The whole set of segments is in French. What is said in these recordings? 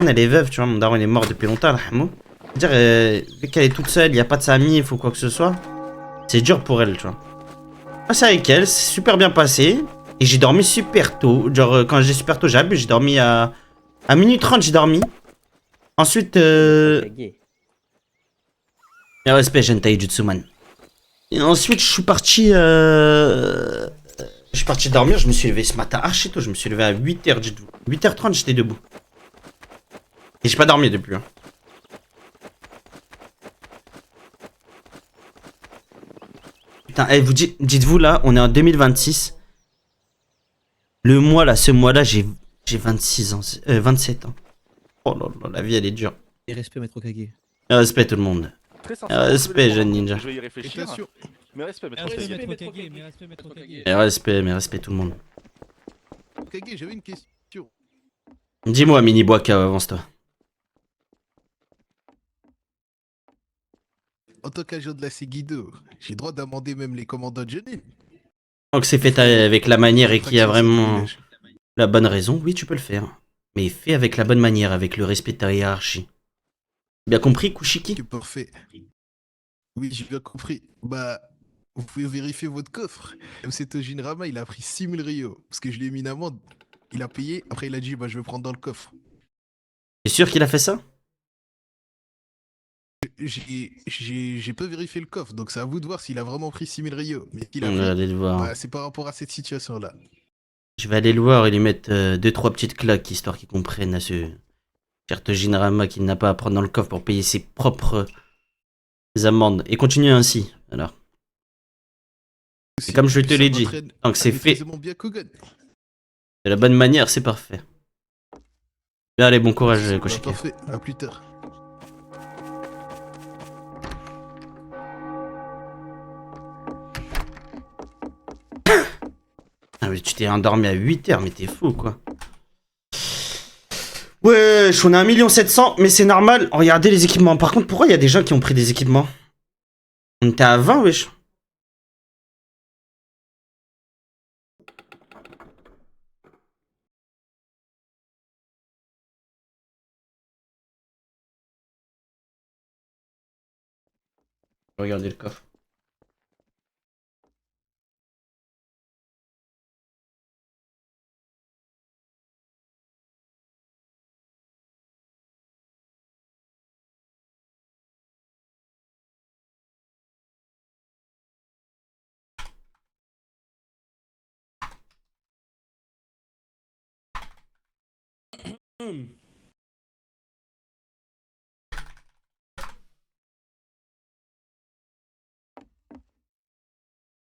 Elle est veuve, tu vois, mon daron il est mort depuis longtemps, Rahmo. Dire, vu qu'elle est toute seule, il n'y a pas de sa mif ou quoi que ce soit, c'est dur pour elle, tu vois. Moi, c'est avec elle, c'est super bien passé. Et j'ai dormi super tôt. Genre, quand j'ai super tôt, j'ai dormi à minuit 30, j'ai dormi. Ensuite, mais respect, Gentai Jutsuman. Et ensuite, je suis parti dormir, je me suis levé ce matin archi tôt, je me suis levé à 8h, 8h30, j'étais debout. Et j'ai pas dormi depuis. Hein. Putain, dites-vous là, on est en 2026. Le mois là, ce mois là, j'ai 26 ans, 27 ans. Oh là là, la vie elle est dure. Et respect, Maître Okage. Respect tout le monde. Très sincèrement, je vais Respect, les jeune prendre. ninja. Je vais y réfléchir. Mais respect, maître. Respect, Okage. Maître Okage. Mais respect, Maître Okage. Mais respect tout le monde. Okage, j'avais une question. Dis-moi, Mini Boaka, avance-toi. En tant qu'agent de la Seguido, j'ai le droit d'amender même les commandants de Johnny. Tant que c'est fait avec la manière et qu'il y a vraiment la bonne raison, oui, tu peux le faire. Mais fais avec la bonne manière, avec le respect de ta hiérarchie. Bien compris, Kushiki? Ok, parfait. Oui, j'ai bien compris. Bah, vous pouvez vérifier votre coffre. MC Tojinrama, il a pris 6000 Rio. Parce que je lui ai mis une amende. Il a payé, après il a dit, bah je vais prendre dans le coffre. T'es sûr qu'il a fait ça? J'ai pas vérifié le coffre, donc c'est à vous de voir s'il a vraiment pris 6000 Rio. Mais qu'il a On va pris, aller le voir. bah, c'est par rapport à cette situation-là. Je vais aller le voir et lui mettre 2-3 petites claques, histoire qu'il comprenne à ce cher Tojinrama qu'il n'a pas à prendre dans le coffre pour payer ses propres amendes. Et continue ainsi, alors. C'est comme je te l'ai dit, tant que c'est fait Bien Kogan. de la bonne manière, c'est parfait. Bien, allez, bon courage, Koshiki. Parfait, à plus tard. Ah mais tu t'es endormi à 8h, mais t'es fou quoi. Wesh, on a 1 700 000, mais c'est normal. Regardez les équipements. Par contre, pourquoi il y a des gens qui ont pris des équipements? On était à 20, wesh. Regardez le coffre.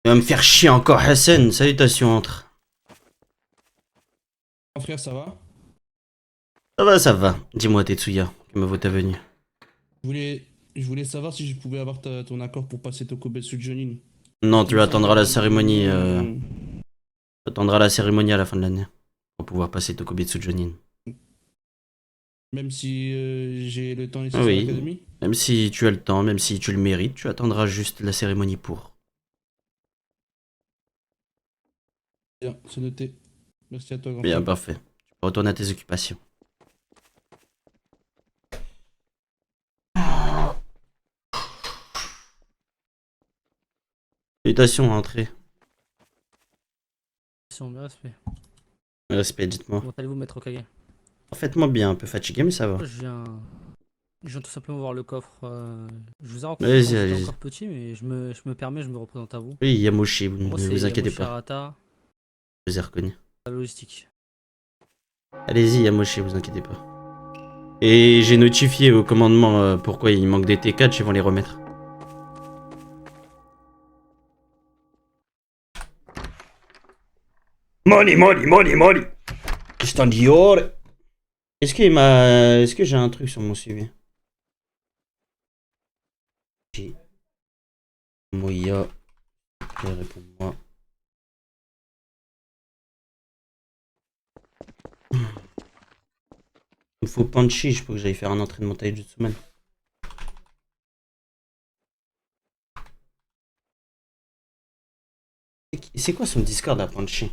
Il va me faire chier encore, Hassan. Salutations, entre. Frère, ça va? Ça va. Dis-moi, Tetsuya, que me vaut ta venue. Je voulais savoir si je pouvais avoir ton accord pour passer Tokubetsu Jonin. Non, tu attendras la cérémonie. Tu attendras la cérémonie à la fin de l'année. Pour pouvoir passer Tokubetsu Jonin. Même si j'ai le temps nécessaire à Oui. l'académie? Même si tu as le temps, même si tu le mérites, tu attendras juste la cérémonie pour. Bien, c'est noté. Merci à toi, grand Bien, frère. parfait. Tu peux retourner à tes occupations. Salutations à entrer. Respect. Respect, dites-moi. Comment allez-vous, Maître Okage? Parfaitement bien, un peu fatigué, mais ça va. Je viens tout simplement voir le coffre. Je vous ai rencontré Allez-y, quand j'étais allez-y. encore petit, mais je me permets, je me représente à vous. Oui, Yamoshi, ne Moi, c'est vous inquiétez Yamoshi pas. Arata, Je vous ai reconnu. la logistique. Allez-y, Yamoshi, vous inquiétez pas. Et j'ai notifié au commandement pourquoi il manque des T4, ils vont les remettre. Molly. Standiore. Est-ce que j'ai un truc sur mon CV? J'ai. Moya. Réponds-moi. Il me faut Panchi, je peux que j'aille faire un entraînement Taijutsuman. C'est quoi son Discord à Panchi?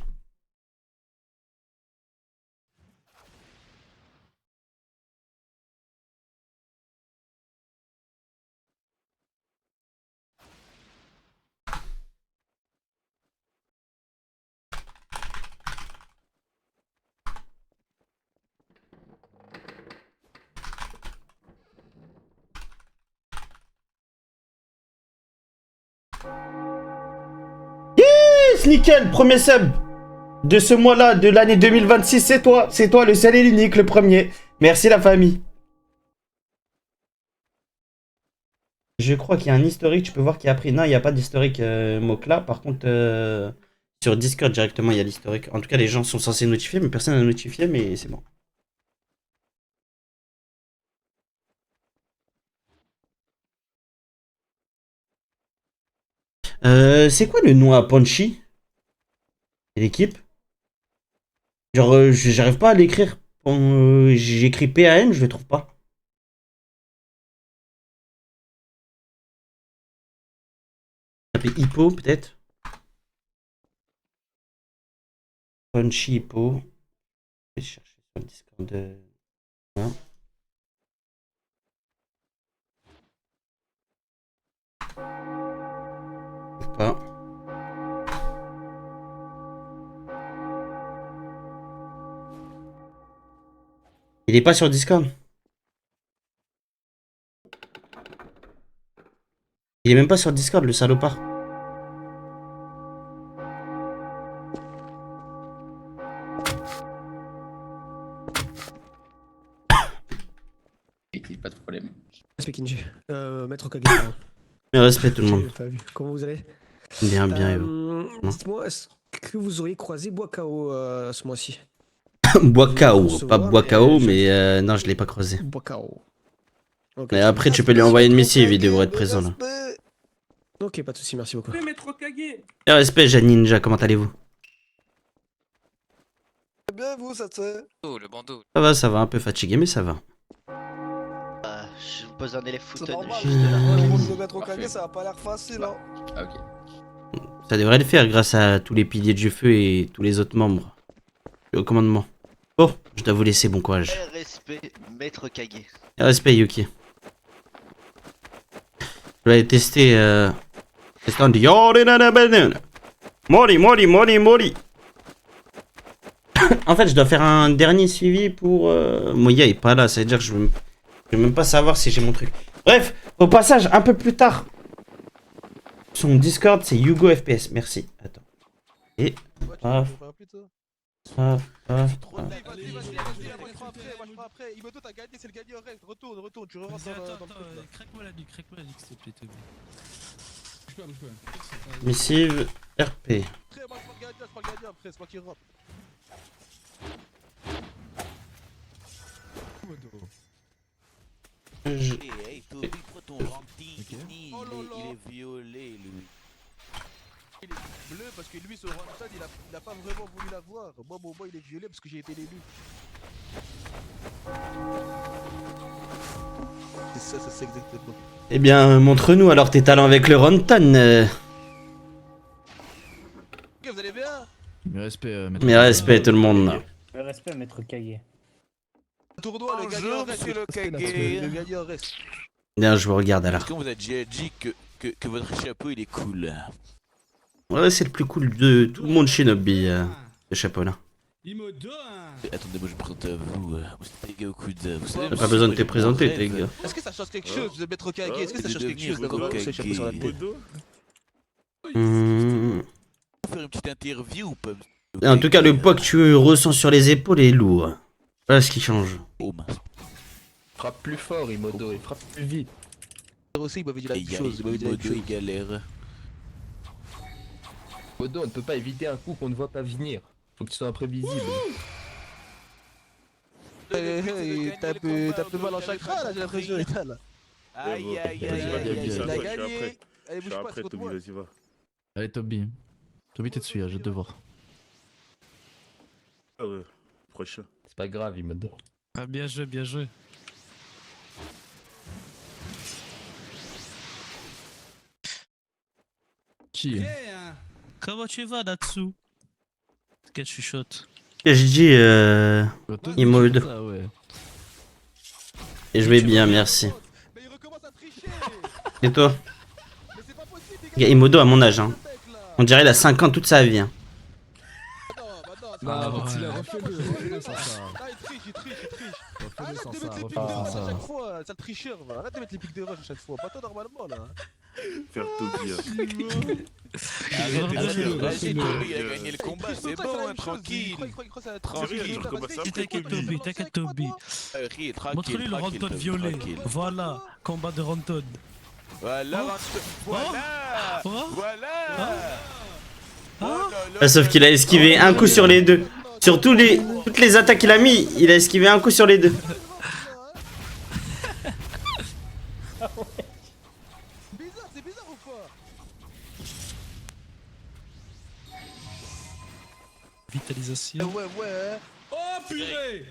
Gibbs, nickel, premier sub de ce mois-là, de l'année 2026, c'est toi, le seul et l'unique, le premier. Merci la famille. Je crois qu'il y a un historique, tu peux voir qui a pris. Non, il n'y a pas d'historique Mokla. Par contre, sur Discord directement, il y a l'historique. En tout cas, les gens sont censés notifier, mais personne n'a notifié, mais c'est bon. C'est quoi le nom à Punchy? L'équipe? Genre, j'arrive pas à l'écrire. J'écris PAN, je le trouve pas. Appelé Hippo, peut-être? Punchy Hippo. Je vais chercher sur le Discord de... Hein. Je trouve pas. Il est pas sur Discord. Il est même pas sur Discord, le salopard. Pas de problème. Respect Kinji. Maître Kage. pardon. Mais respect tout le monde. J'ai pas vu. Comment vous allez? Bien, bien. Dites-moi, est-ce que vous auriez croisé Boakao ce mois-ci? Boakao, pas Boakao, mais non, je l'ai pas croisé. Boakao. Ok. Mais après, tu peux lui envoyer une missive, il devrait être présent là. Ok, pas de soucis, merci beaucoup. Maître Kage. Et respect, Jeanne Ninja, comment allez-vous? Bien vous, ça te fait? Oh, le bandeau. Ça va, un peu fatigué, mais ça va. Je vous pose un élève C'est footon normal, juste là. le monde de mettre au Parfait. Kage, ça va pas l'air facile, hein. Ah, ok. Ça devrait le faire grâce à tous les piliers de feu et tous les autres membres. Au commandement. Bon, je dois vous laisser, bon courage. Respect, maître Kage. Et respect, Yuki. Je vais aller tester. Tester un Mori. En fait, je dois faire un dernier suivi pour. Moya est pas là, ça veut dire que je vais même pas savoir si j'ai mon truc. Bref, au passage, un peu plus tard. Son Discord, c'est Hugo FPS. Merci. Attends. Et. Paf, paf, paf, paf. Après, Imoto, t'as gagné, c'est le gagnant, reste, retourne, tu rentres dans le truc. Craque-moi la nuque, s'il te plaît, Toby. Missive RP. Après, moi, je prends le gagnant, après, c'est moi qui rentre. Je- Hey, Toby, prends ton rempli, il est violet, lui. Il est bleu parce que lui, ce Rantan, il a pas vraiment voulu l'avoir. Moi, mon boy, il est violet parce que j'ai été l'élu. C'est ça, c'est exactement. Eh bien, montre-nous alors tes talents avec le Rontan. Ok, vous allez bien? Mes respects, maître. Mais respect tout le monde. Le respect, maître Kage. Tournoi, le gagnant reste. monsieur le Kage. Le gagnant reste. Bien, je vous regarde alors. Est-ce qu'on vous a déjà dit que votre chapeau il est cool? Ouais, c'est le plus cool de tout le monde chez Nobby, ce chapeau là. Imodo, Attendez, moi je me présente à vous. Vous êtes les gars au coude. Vous savez, T'as pas besoin de te présenter, t'es gars. Est-ce que ça change quelque chose de mettre Kage? Est-ce que ça change quelque chose devenir d'avoir Kage. ce chapeau sur la tête? Faire une petite interview ou pas? En tout cas, le poids que tu ressens sur les épaules est lourd. Voilà ce qui change. Oh mince. Frappe plus fort, Imodo, il frappe plus vite. Aussi, il m'avait dit la même Et chose. Il m'avait dit la même Imodo, chose. il galère. Imodo, on ne peut pas éviter un coup qu'on ne voit pas venir. Faut que tu sois imprévisible. T'as un peu mal en chakra là, j'ai l'impression, Ethan là. Aïe aïe aïe Vas-y, aïe vas-y, Il a vas-y. gagné. Allez, bouge pas, c'est contre moi. vas-y, va. Allez, Toby. Toby, t'es dessus, j'ai de devoir. Ah ouais, prochain. C'est pas grave, Imodo. Ah, bien joué, bien joué. Qui Comment tu vas, Natsu? Quel chuchote. Et je dis, Imodo. Ah ouais. Et je vais bien, merci. Mais il recommence à tricher. Et toi? Mais c'est pas possible, les Il y a gars. Imodo à mon âge, hein. Ce mec, là. On dirait il a 5 ans toute sa vie. Hein. Non, bah non, c'est Ah, pas ouais. possible. Refais-le sans ça. Ah, il triche. Refais-le Arrête sans de ça, mettre les pics refais-le de sans rush à ça. chaque fois, sale tricheur, va. Arrête de mettre les pics de rush à chaque fois. Pas toi normalement là. Faire Toby. Vas-y, Toby, il a gagné le combat, c'est bon, hein, tranquille. T'inquiète Toby, t'inquiète Toby. Montre-lui le Ranton violet. Voilà, combat de Ranton. Voilà, voilà, voilà. Sauf qu'il a esquivé un coup sur les deux. Sur toutes les attaques qu'il a mis, il a esquivé un coup sur les deux. C'est bizarre ou quoi? Vitalisation. Ouais. Oh purée!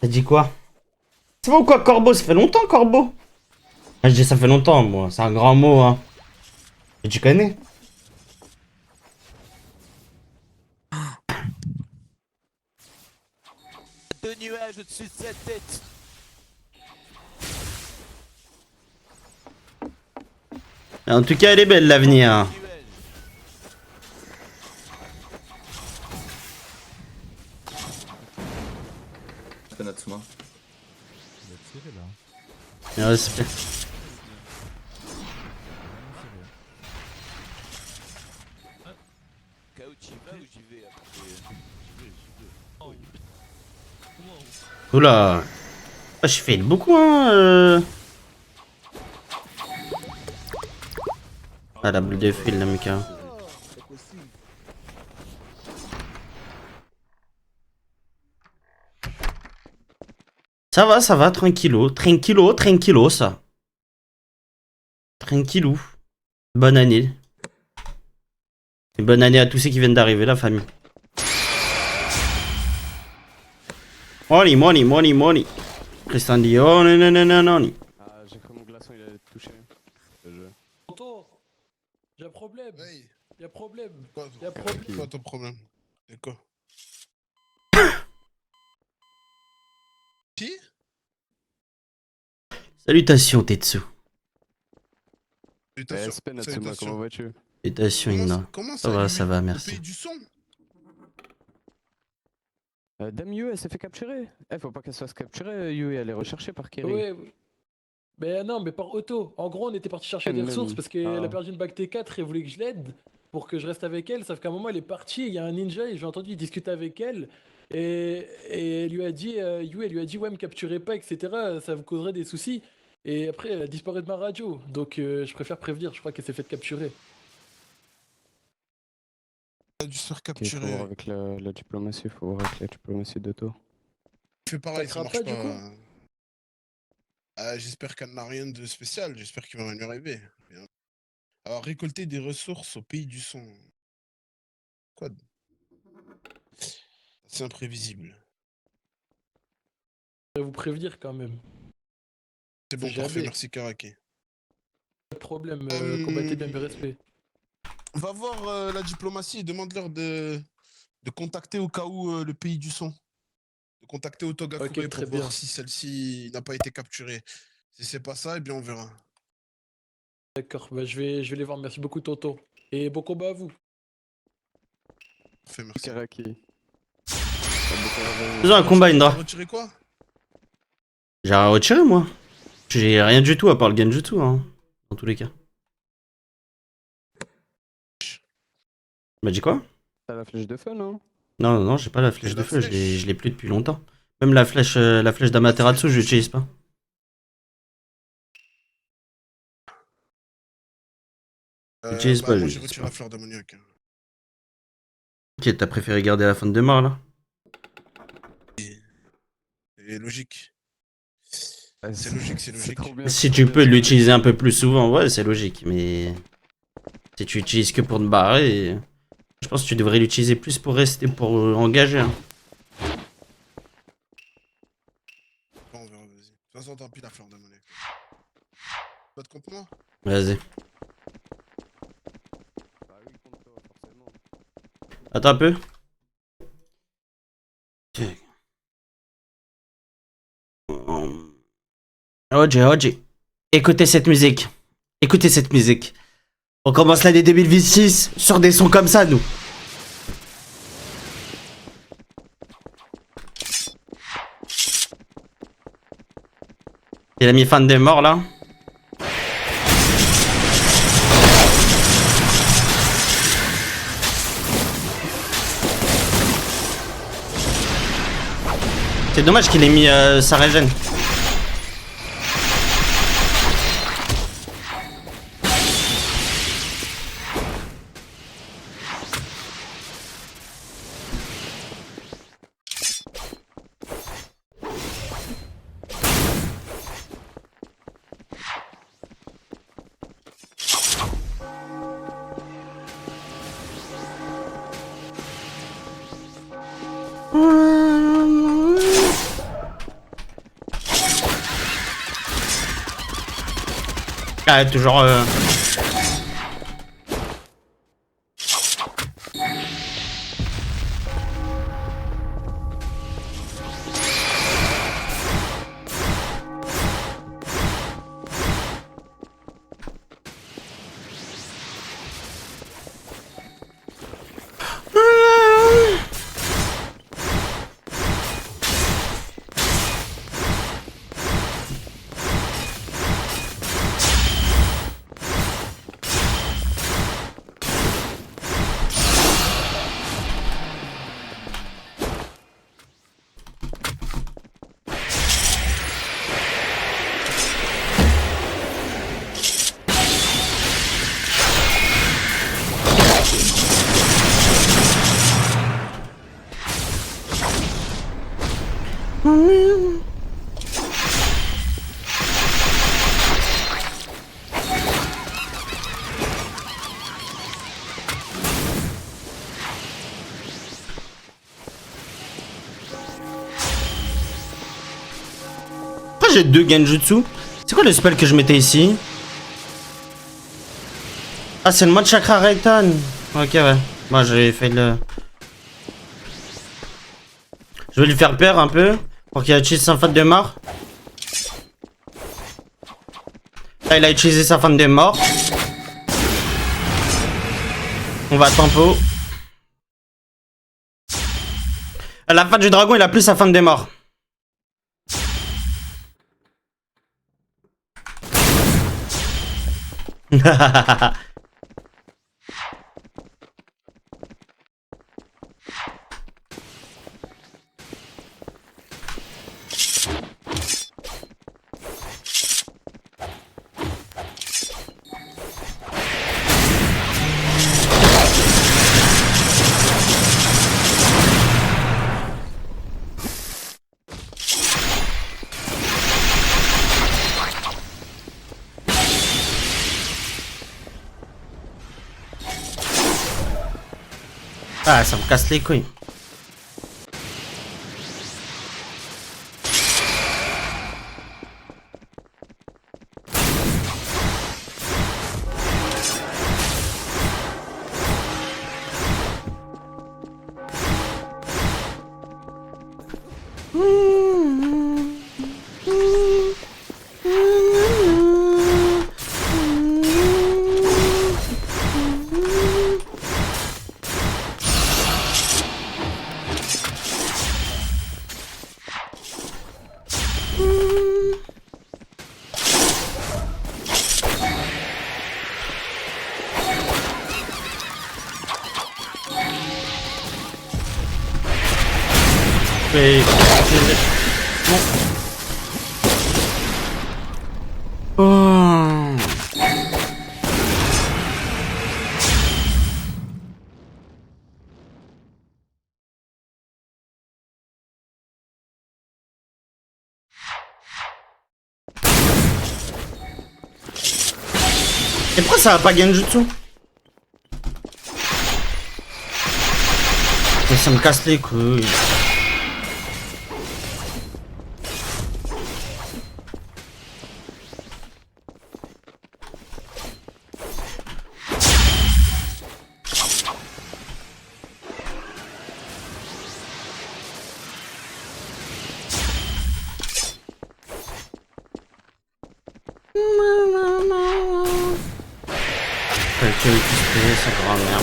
T'as dit quoi? Ça va ou quoi, Corbeau? Ça fait longtemps, Corbeau? Ah, je dis ça fait longtemps, moi. C'est un grand mot, hein. Et tu connais? Deux nuages au-dessus de sa tête. En tout cas, elle est belle, l'avenir. Natsuma. Respect. Kao, tu vas ou j'y vais après? Oula. Ah, je fais beaucoup, hein. Ah, la boule de fil, là, Mika. C'est possible. Ça va, tranquillo, ça. Tranquillou. Bonne année. Et bonne année à tous ceux qui viennent d'arriver, la famille. Money. Christian Dion, non. Ah, j'ai cru mon glaçon, il allait te toucher. Tonton, j'ai un problème. Hey, Y'a problème. quoi, Y'a problème. quoi ton problème? C'est quoi? Qui? Salutations, Tetsu. Respect, Natsuma, comment vas-tu? Salutations, Inna. Comment Ça va, Au merci. pays du son? Dame Yue, elle s'est fait capturer. Faut pas qu'elle se fasse capturer, Yue, elle est recherchée par Kerry. Ouais. Mais non, mais par auto. En gros, on était parti chercher des Même. ressources parce qu'elle Ah. a perdu une bague T4 et elle voulait que je l'aide pour que je reste avec elle. Sauf qu'à un moment, elle est partie. Il y a un ninja et j'ai entendu discuter avec elle. Et elle lui a dit, Yue, elle lui a dit, ouais, me capturez pas, etc. Ça vous causerait des soucis. Et après, elle a disparu de ma radio. Donc, je préfère prévenir. Je crois qu'elle s'est faite capturer. Elle a dû se faire Ok, faut capturer. voir avec la diplomatie, faut voir avec la diplomatie d'Otto. Fais pareil, ça sera marche pas, pas. du coup J'espère qu'elle n'a rien de spécial, j'espère qu'il va rien lui arriver. Alors, récolter des ressources au pays du son. Quoi c'est imprévisible. Je vais vous prévenir quand même. C'est bon, C'est parfait, jamais. merci Karake. Pas de problème. Euh, Combattez bien mes respects. Va voir la diplomatie et demande-leur de contacter au cas où le pays du son. De contacter Otogakure Ok, très pour voir bien. si celle-ci n'a pas été capturée. Si c'est pas ça, eh bien on verra. D'accord, bah, je vais les voir. Merci beaucoup, Tonton. Et bon combat à vous. Parfait, merci. Karaki. Faisons un combat, Indra. Retirer quoi? J'ai rien retiré, moi. J'ai rien du tout à part le genjutsu, hein. Dans tous les cas. Bah, dis quoi? T'as la flèche de feu, non? Non, j'ai pas la flèche Et de la feu, flèche je l'ai plus depuis longtemps. Même la flèche d'Amaterasu, je l'utilise pas. J'utilise pas, Moi j'ai j'utilise retiré pas. la fleur d'ammoniac. Ok, t'as préféré garder la fonte de mort, là? C'est logique. C'est logique, c'est logique. trop bien, Si c'est tu trop peux bien. l'utiliser un peu plus souvent, ouais, c'est logique, mais... Si tu utilises que pour te barrer, je pense que tu devrais l'utiliser plus pour rester, pour engager. Hein. Bon, on verra, vas-y. De toute façon, tant pis la fleur d'ammoniac. Pas de contre moi? Vas-y. Bah oui, contre toi, forcément. Attends un peu. OJ. Écoutez cette musique. Écoutez cette musique. On commence l'année 2026 sur des sons comme ça, nous. Il a mis fan des morts là. C'est dommage qu'il ait mis sa régène. Ah, toujours Pourquoi j'ai 2 genjutsu? C'est quoi le spell que je mettais ici? Ah, c'est le mode chakra Raitan. Ok, ouais. Moi, j'ai fait le... Je vais lui faire peur un peu. Pour qu'il utilise sa fan de mort. Là, il a utilisé sa fan de mort. On va tempo. À la fin du dragon, il a plus sa fan de mort. Ah, ça me casse les couilles. Et... Bon. Oh. Et pourquoi ça va pas genjutsu? Mais ça me casse les couilles. Quelqu'un qui se fait sa grand-mère.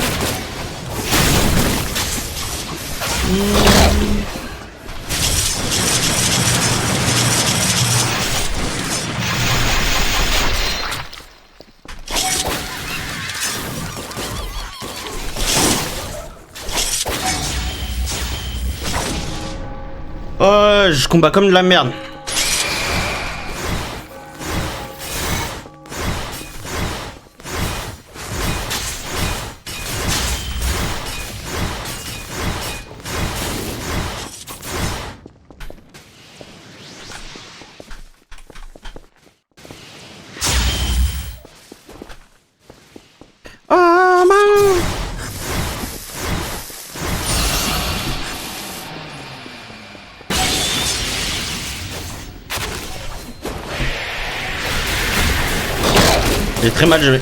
Oh, je combats comme de la merde. Oh, man. J'ai très mal joué.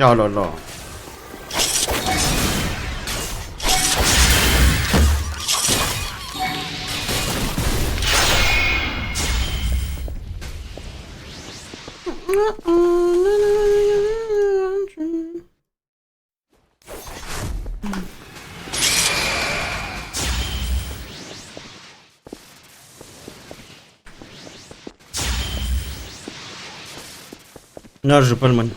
Oh là là. Non, je joue pas le mode.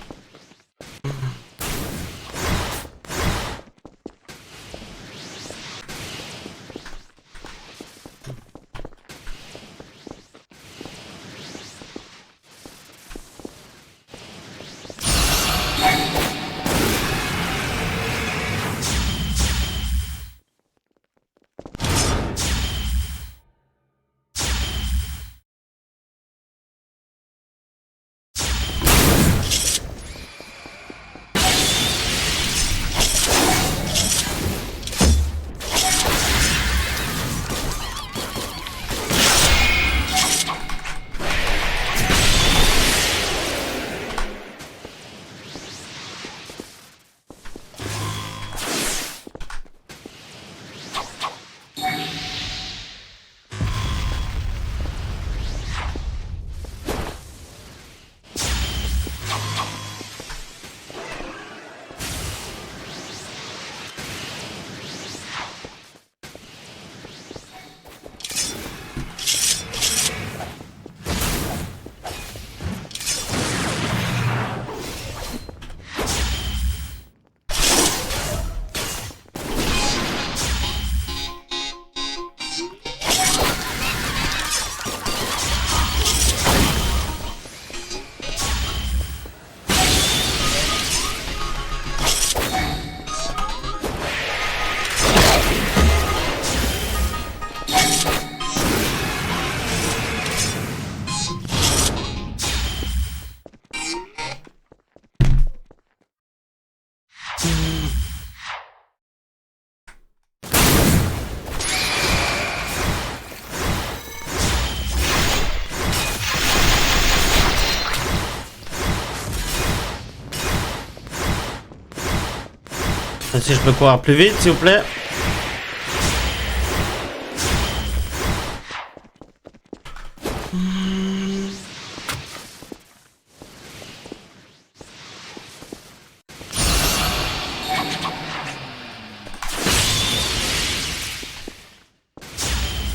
Si je peux courir plus vite, s'il vous plaît.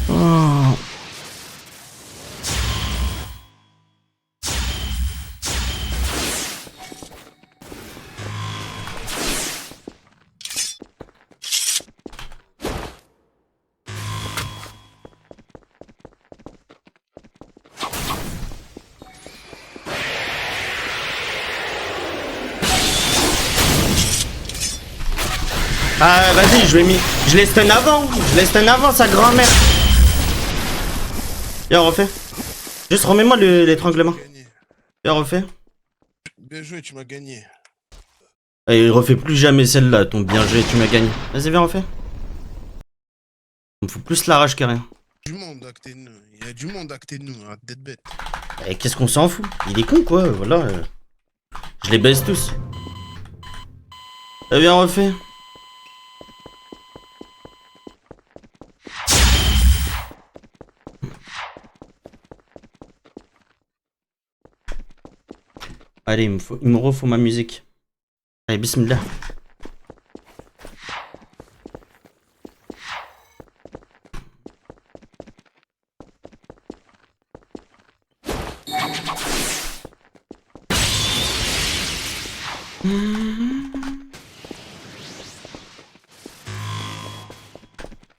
Oh. Ah, vas-y, je l'ai stun avant. Je l'ai stun avant, sa grand-mère. Viens, on refait. Juste remets-moi l'étranglement. Viens, on refait. Bien joué, tu m'as gagné. Et refais plus jamais celle-là, ton bien joué, tu m'as gagné. Vas-y, viens, refais. On me fout plus la rage que rien. Du monde à côté de nous. Il y a du monde à côté de nous, hein, d'être bête. Et qu'est-ce qu'on s'en fout? Il est con, quoi, voilà. Je les baise tous. Viens, on refait. Allez, il me refaut ma musique. Allez, bismillah.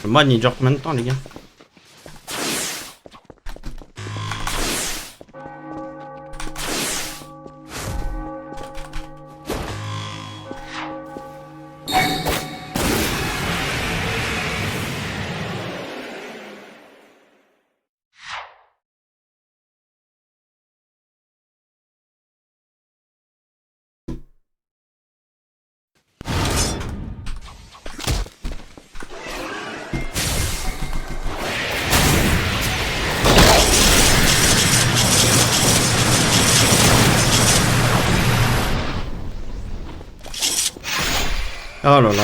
Le moine il dure combien de temps, les gars? Oh là là.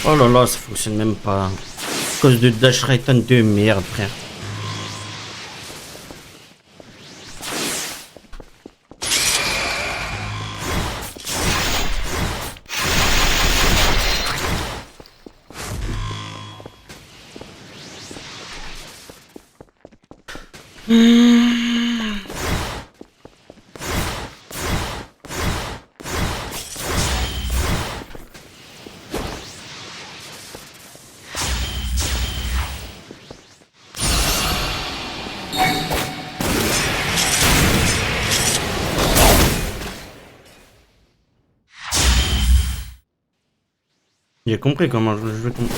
Oh là là, ça fonctionne même pas. À cause de Dash Rayton de merde, frère. J'ai compris comment je vais comprendre.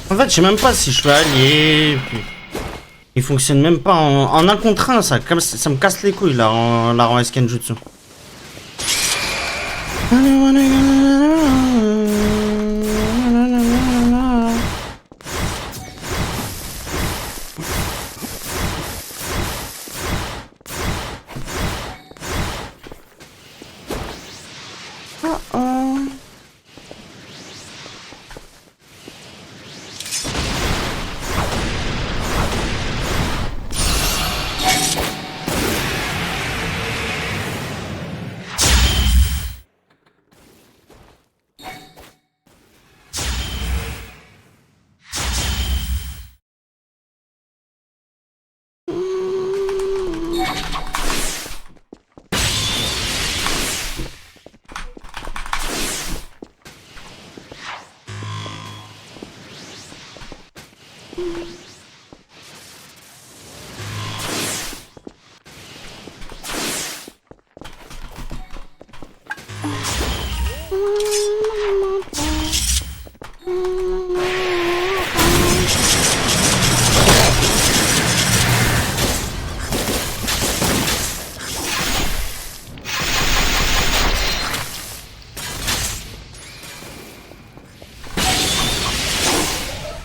En fait, je sais même pas si je peux allier. Il fonctionne même pas en 1 contre 1, ça me casse les couilles là, la Rasen Jutsu.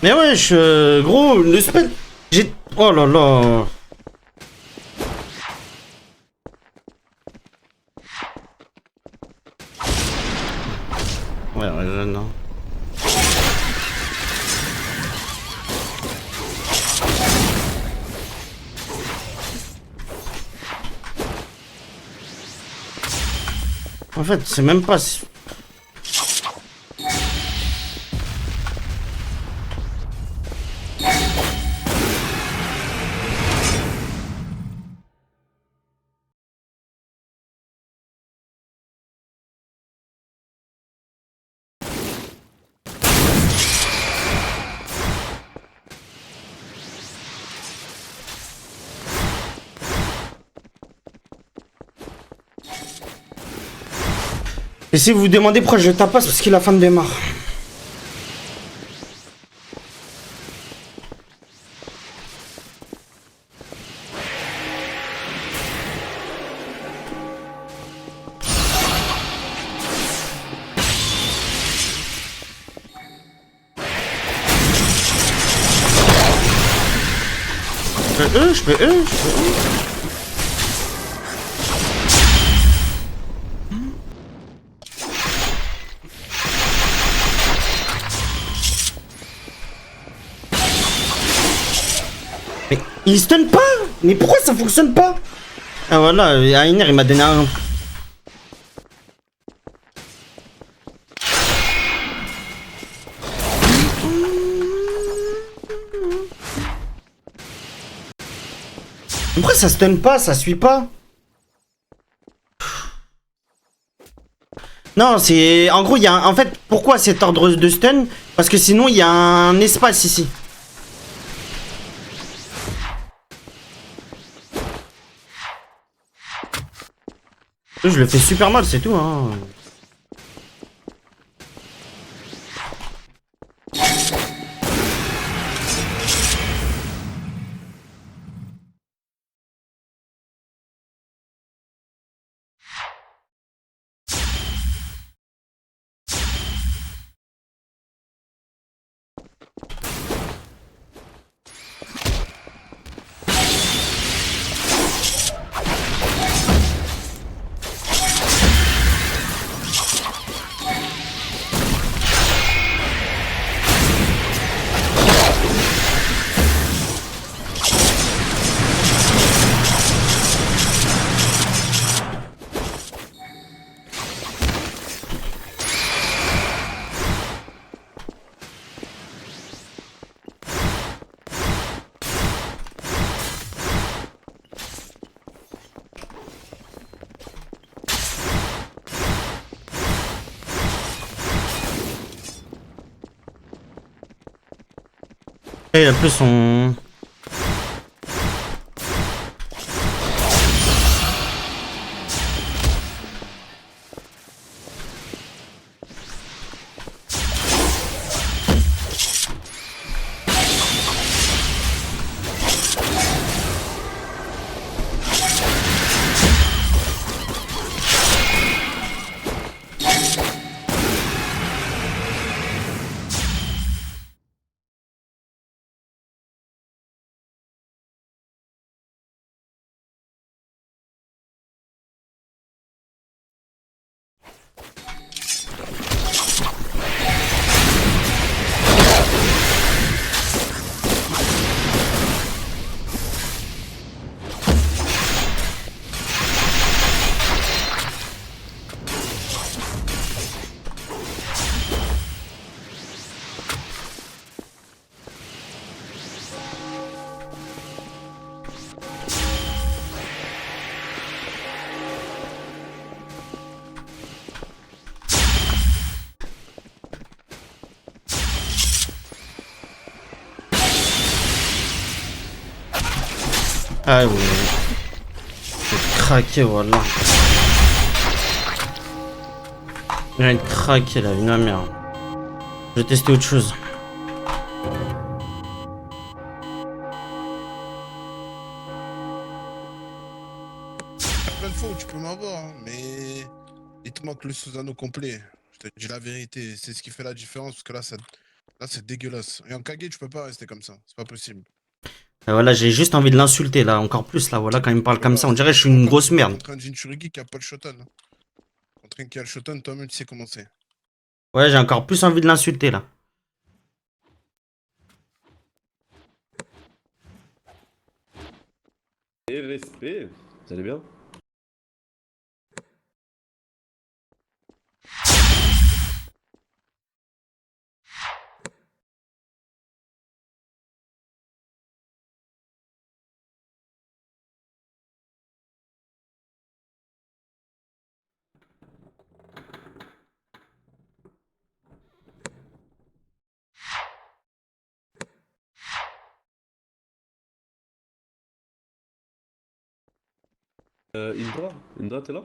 Mais wesh, gros, le spell... J'ai... Oh là là. Ouais, non. En fait, c'est même pas... Et si vous vous demandez pourquoi je tapasse, parce qu'il a fin de démarre. Je peux E. Mais il stun pas. Mais pourquoi ça fonctionne pas? Ah voilà, Ainer il m'a donné un... Pourquoi ça stun pas, ça suit pas? Non, c'est... En gros, il y a... En fait, pourquoi cet ordre de stun? Parce que sinon, il y a un espace ici. Je le fais super mal, c'est tout, hein. Et il a plus son... Ah oui. J'ai craqué, voilà. Il vient de craquer là, une merde. Je vais tester autre chose. Plein de fois où tu peux m'avoir, hein, mais il te manque le sous-anneau complet. Je te dis la vérité, c'est ce qui fait la différence, parce que là c'est dégueulasse. Et en Kage, tu peux pas rester comme ça, c'est pas possible. Et voilà, j'ai juste envie de l'insulter là, encore plus là, voilà, quand il me parle comme ça, on dirait que je suis une grosse merde. Contre un Jinchuriki qui a pas le Shoton. Hein. Contre un qui a le Shoton, toi-même tu sais comment c'est. Ouais, j'ai encore plus envie de l'insulter là. Et respect, vous allez bien? Indra, t'es là?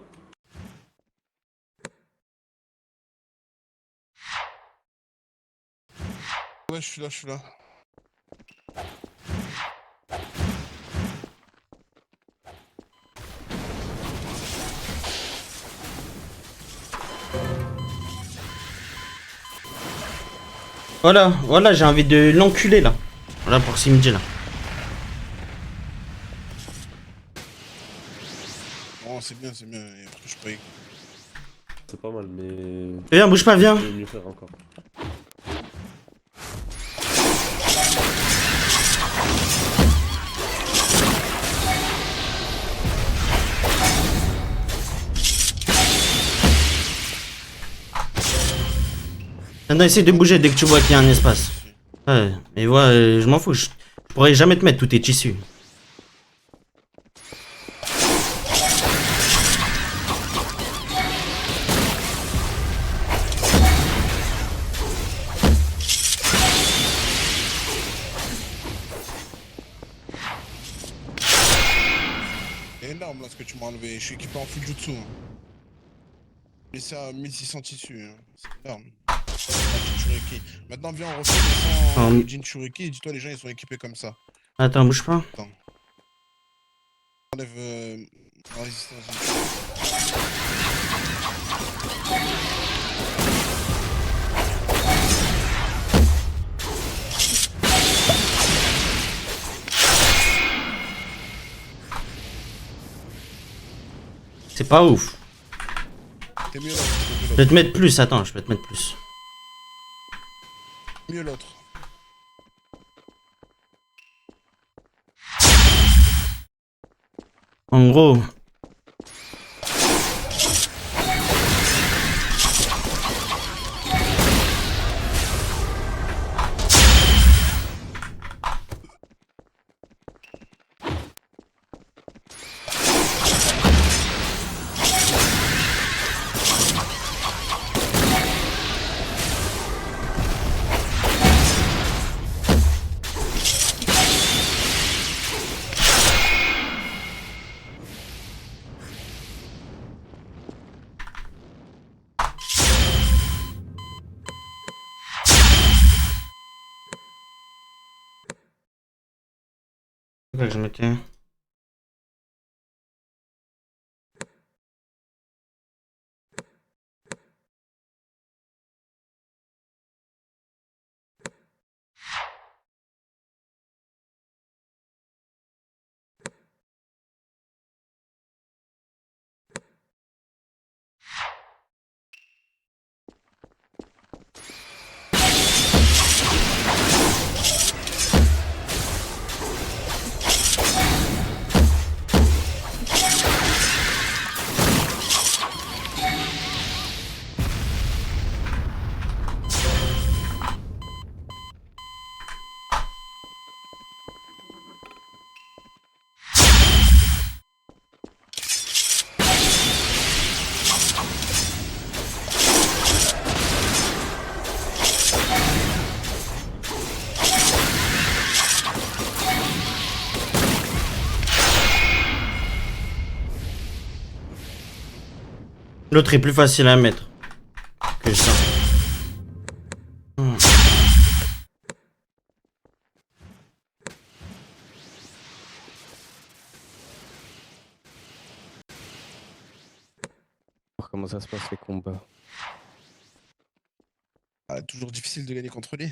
Ouais, je suis là, je suis là. Voilà, voilà, j'ai envie de l'enculer là. Voilà pour Simji là. Oh, c'est bien, et après je paye. C'est pas mal, mais... Viens, bouge pas, viens. Je vais mieux faire encore. Maintenant, essaye de bouger dès que tu vois qu'il y a un espace. Ouais, mais ouais, je m'en fous, je pourrais jamais te mettre tous tes tissus. C'est énorme là ce que tu m'as enlevé, je suis équipé en full jutsu. Hein. Mais c'est à 1600 tissus, hein. C'est énorme. Jinchuriki. Maintenant viens on refait le Jinchuriki, dis-toi les gens ils sont équipés comme ça. Attends, bouge pas. Attends. Enlève la résistance. C'est pas ouf. T'es mieux là, Je vais te mettre plus, attends, je vais te mettre plus. mieux l'autre. En gros. Que je mettais. L'autre est plus facile à mettre que ça. Voir comment ça se passe les combats. Ah, toujours difficile de gagner contre lui.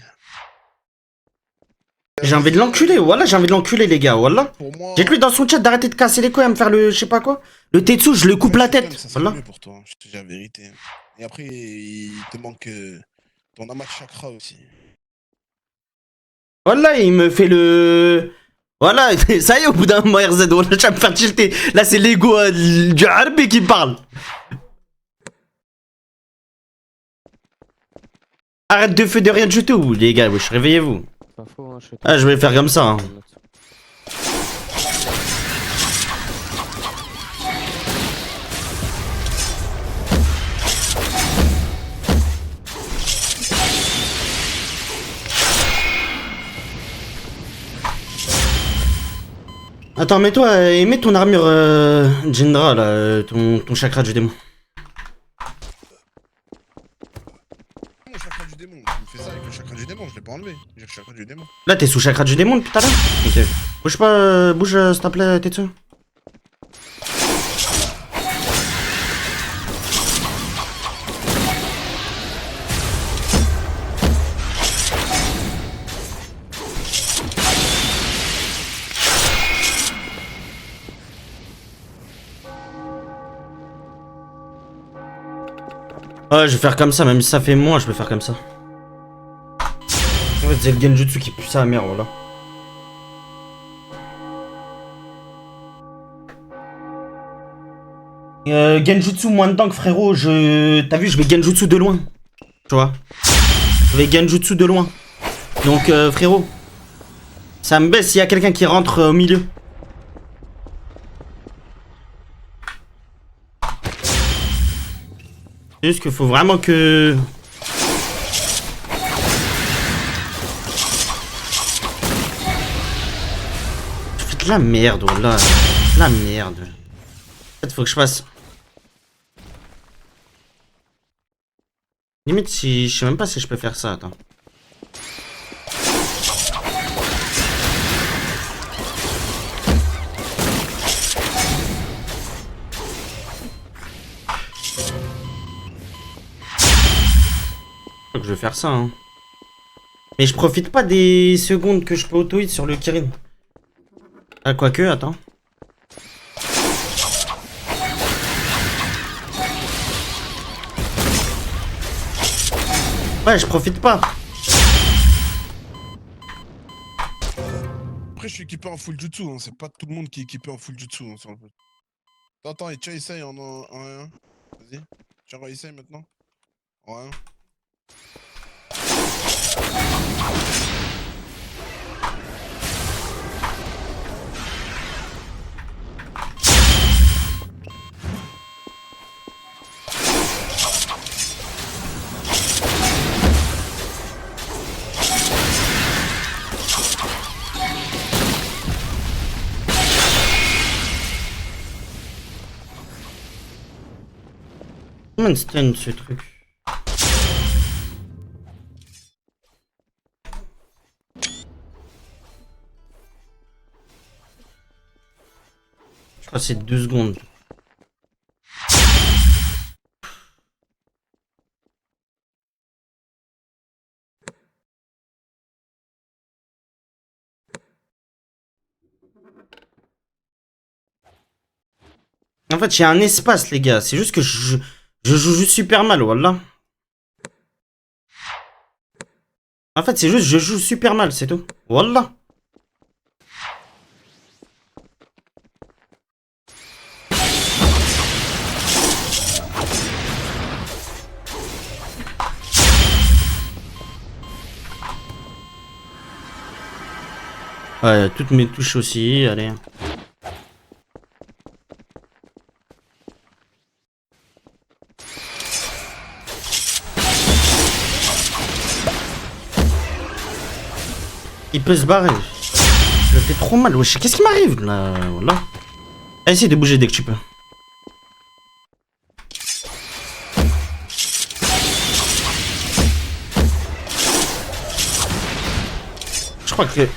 J'ai envie de l'enculer, voilà, j'ai envie de l'enculer les gars, voilà. Pour moi, Dites-lui dans son chat d'arrêter de casser les couilles à me faire le je sais pas quoi. Le Tetsu, je le coupe la tête, ça serait voilà. mieux pour toi, je te dis la vérité. Et après, il te manque ton amas de chakra aussi. Voilà, il me fait le... Voilà, ça y est, au bout d'un moment, RZ, voilà, tu vas me faire tilter. Là, c'est l'ego du Harbi qui parle. Arrête de feu de rien du tout, les gars, wesh, réveillez-vous. Ah, je vais faire comme ça. Hein. Attends, mets-toi et mets ton armure Jindra, là, ton chakra du démon. Mon chakra du démon, tu me fais ça avec le chakra du démon, je l'ai pas enlevé. J'ai le chakra du démon. Là, t'es sous chakra du démon depuis tout à l'heure. Ok. Bouge pas, bouge s'il te plaît, Tetsu. Ouais, je vais faire comme ça, même si ça fait moins, je vais faire comme ça. En fait, c'est le Genjutsu qui pue sa mère, voilà. Genjutsu moins de tank, frérot, T'as vu, je vais Genjutsu de loin. Tu vois. Je vais Genjutsu de loin. Donc, frérot. Ça me baisse s'il y a quelqu'un qui rentre au milieu. C'est juste qu'il faut vraiment que... Je fais de la merde, oh là. De la merde. En fait, faut que je fasse... Limite, si... je sais même pas si je peux faire ça, attends. Je vais faire ça, hein. Mais je profite pas des secondes que je peux auto-hit sur le Kirin. Ah, quoique, attends. Ouais, je profite pas. Après, je suis équipé en full jutsu, hein. C'est pas tout le monde qui est équipé en full jutsu. Hein, sur le... Attends, et tiens, essaye en 1. Vas-y. Tiens, essaye maintenant. En 1. Comment stun ce truc? Je crois que c'est 2 secondes. En fait, il y a un espace, les gars. C'est juste que je joue juste super mal, voilà. En fait, c'est juste je joue super mal, c'est tout. Voilà. Ouais, toutes mes touches aussi, allez. Il peut se barrer. Je le fais trop mal, wesh. Qu'est-ce qui m'arrive là? Voilà. Essaye de bouger dès que tu peux. crois que...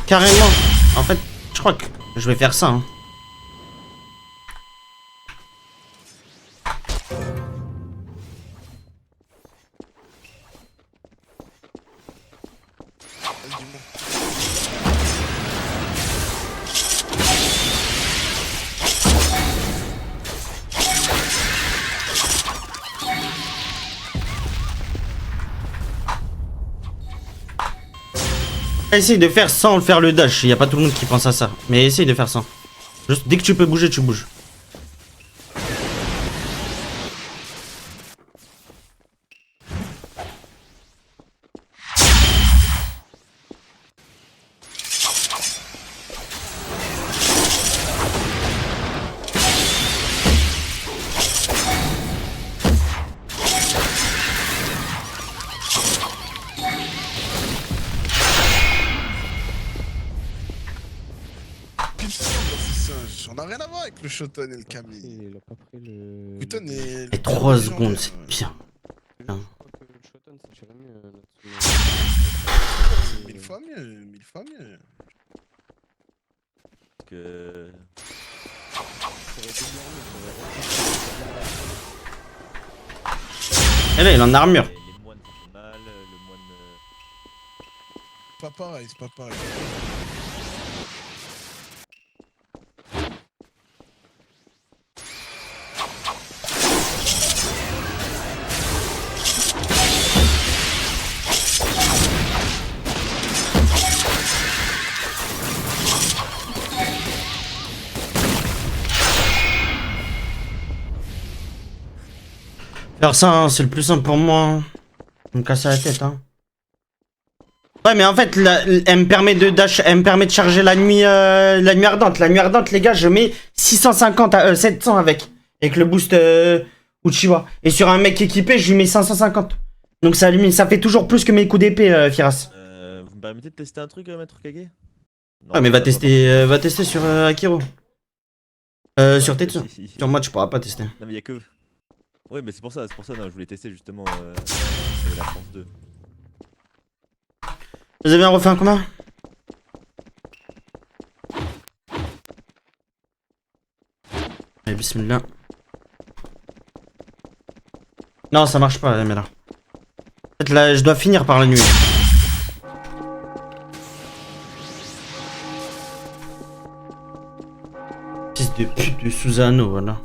Carrément. En fait, je crois que je vais faire ça. Hein. Essaye de faire sans faire le dash, il n'y a pas tout le monde qui pense à ça. Mais essaye de faire sans. Juste dès que tu peux bouger, tu bouges. On a rien à voir avec le Shoton et le Kami. Il a pas pris le. Putain, Et 3 secondes, c'est bien. Je crois que le Shoton ça tirait mieux là-dessus. 1000 fois mieux, 1000 fois mieux. Que... Et là, il est en armure. Les moines font mal, le moine... Pas pareil, c'est pas pareil. Faire ça, hein, c'est le plus simple pour moi. Me casser la tête, hein. Ouais, mais en fait, elle me permet de dash, elle me permet de charger la nuit ardente. La nuit ardente, les gars, je mets 650 à 700 avec le boost Uchiwa. Et sur un mec équipé, je lui mets 550. Donc ça fait toujours plus que mes coups d'épée, Firas. Vous me permettez de tester un truc, Maître Kage? Ouais, mais va tester sur Akiro. Sur Tetsu. Sur moi, tu pourras pas tester. Non, mais y'a que... Ouais, mais c'est pour ça, non, je voulais tester justement la France 2. Vous avez refait un combat? Allez, bismillah. Non, ça marche pas, mais là. En fait, là, je dois finir par la nuit. Fils de pute de Susano, voilà.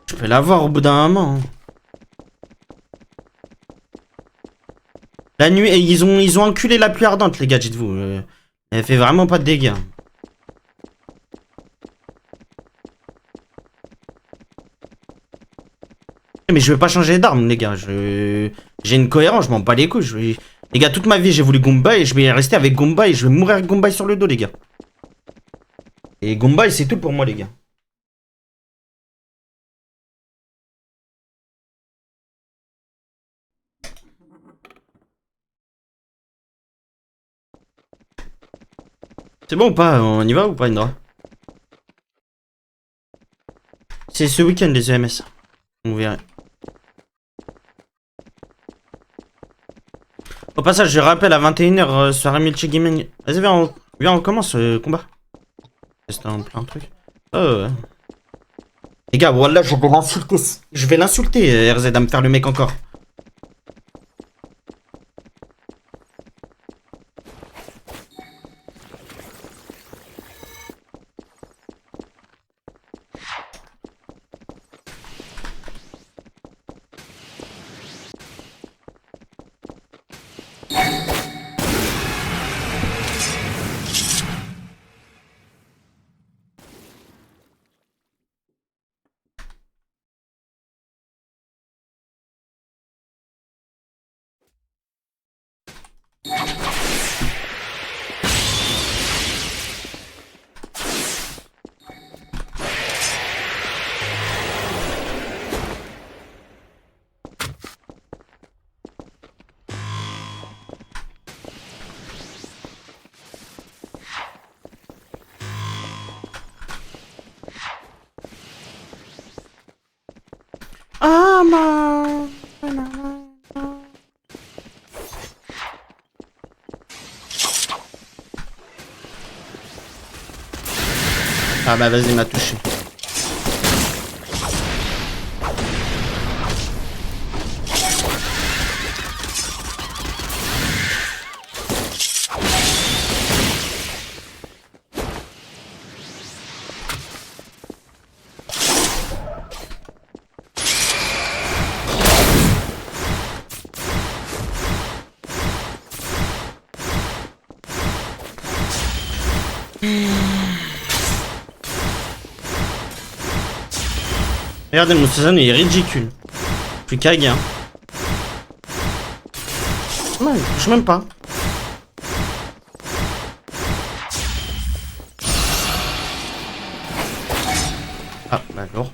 Je peux l'avoir au bout d'un moment. Hein. La nuit, ils ont enculé la pluie ardente, les gars, dites-vous. Elle fait vraiment pas de dégâts. Mais je vais pas changer d'arme, les gars. J'ai une cohérence, je m'en bats les couilles. Les gars, toute ma vie, j'ai voulu Gumbai et je vais rester avec Gumbai et je vais mourir avec Gumbai sur le dos, les gars. Et Gumbai, c'est tout pour moi, les gars. C'est bon ou pas? On y va ou pas, Indra? C'est ce week-end, les EMS. On verra. Au passage, je rappelle à 21h sur Amilchi Gaming. Vas-y, viens, on commence le combat. C'est un plein truc. Oh, ouais. Les gars, voilà, je vais l'insulter. Je vais l'insulter, RZ, à me faire le mec encore. Ah bah vas-y, il m'a touché. Regardez, mon Suzanne il est ridicule. Plus qu'à gain. Non, il touche même pas. Ah, d'accord.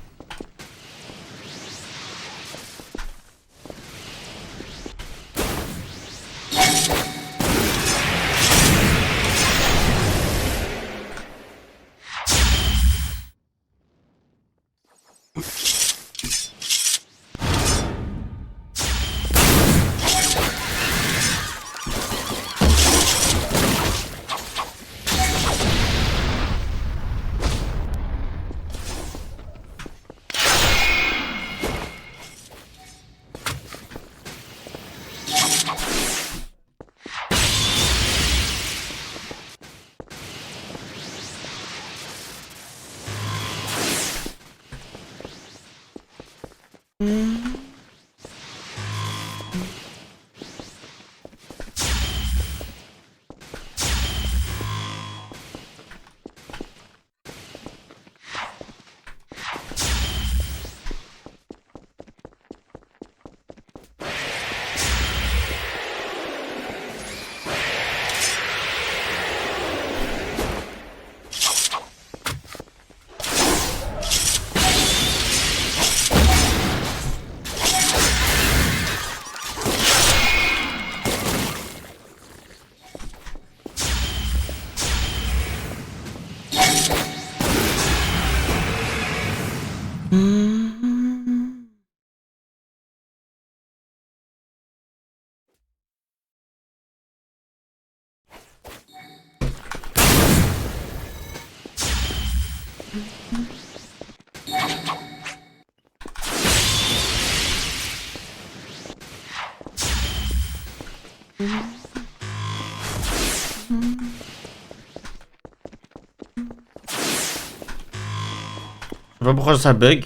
Je sais pas pourquoi ça bug.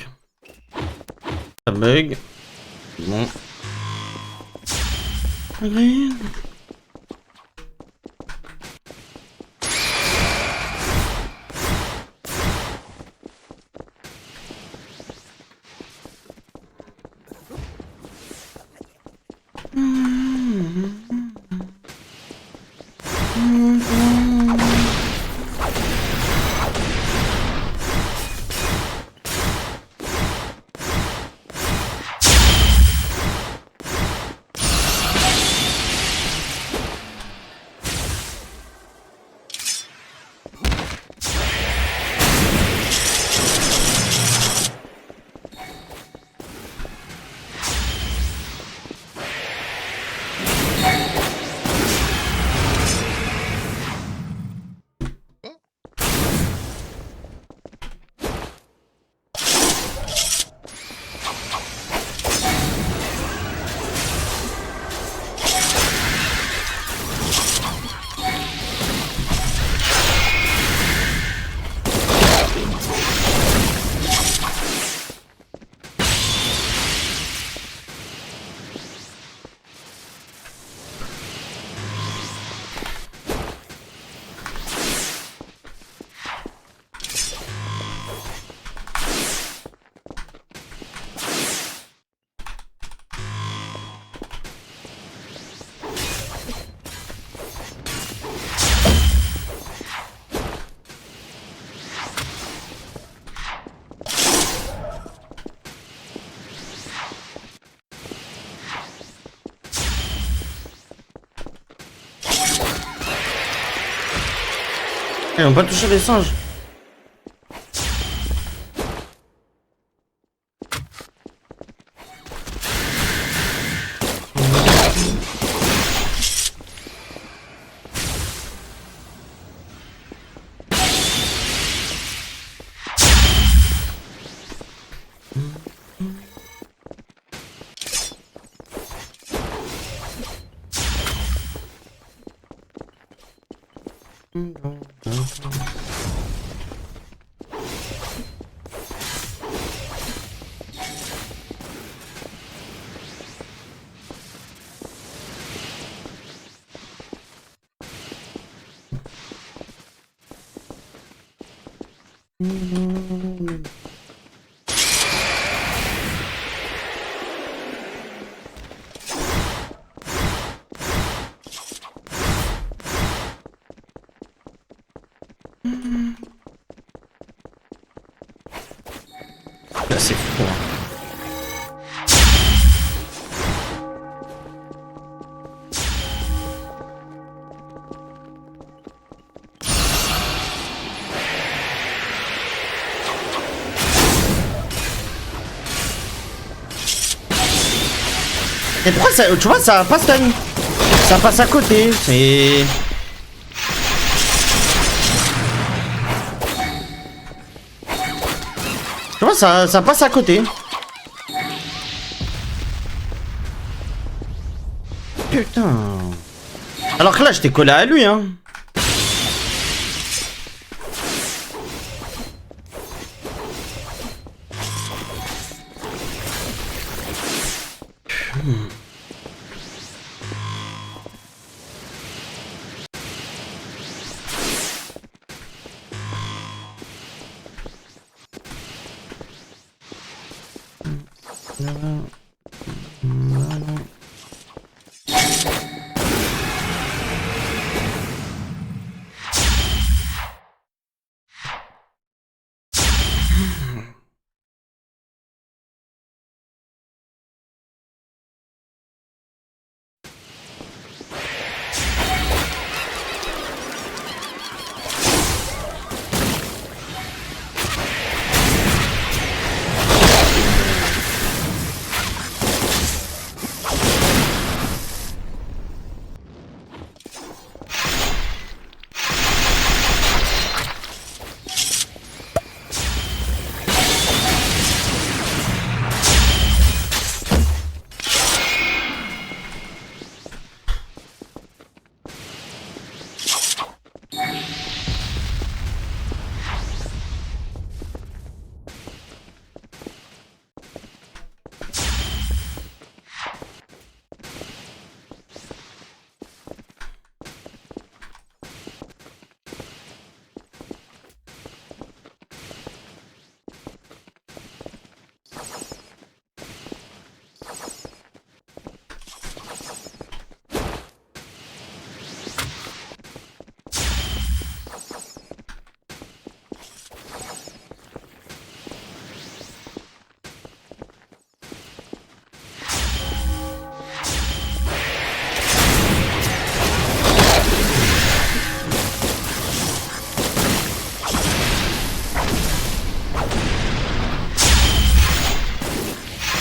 Ça bug. Bon. Allez. Ils ont pas touché les singes. Là, c'est fou. Hein. Et pourquoi ça, tu vois, ça passe stun. Ça passe à côté, c'est... Tu vois, ça passe à côté. Putain. Alors que là, j'étais collé à lui, hein.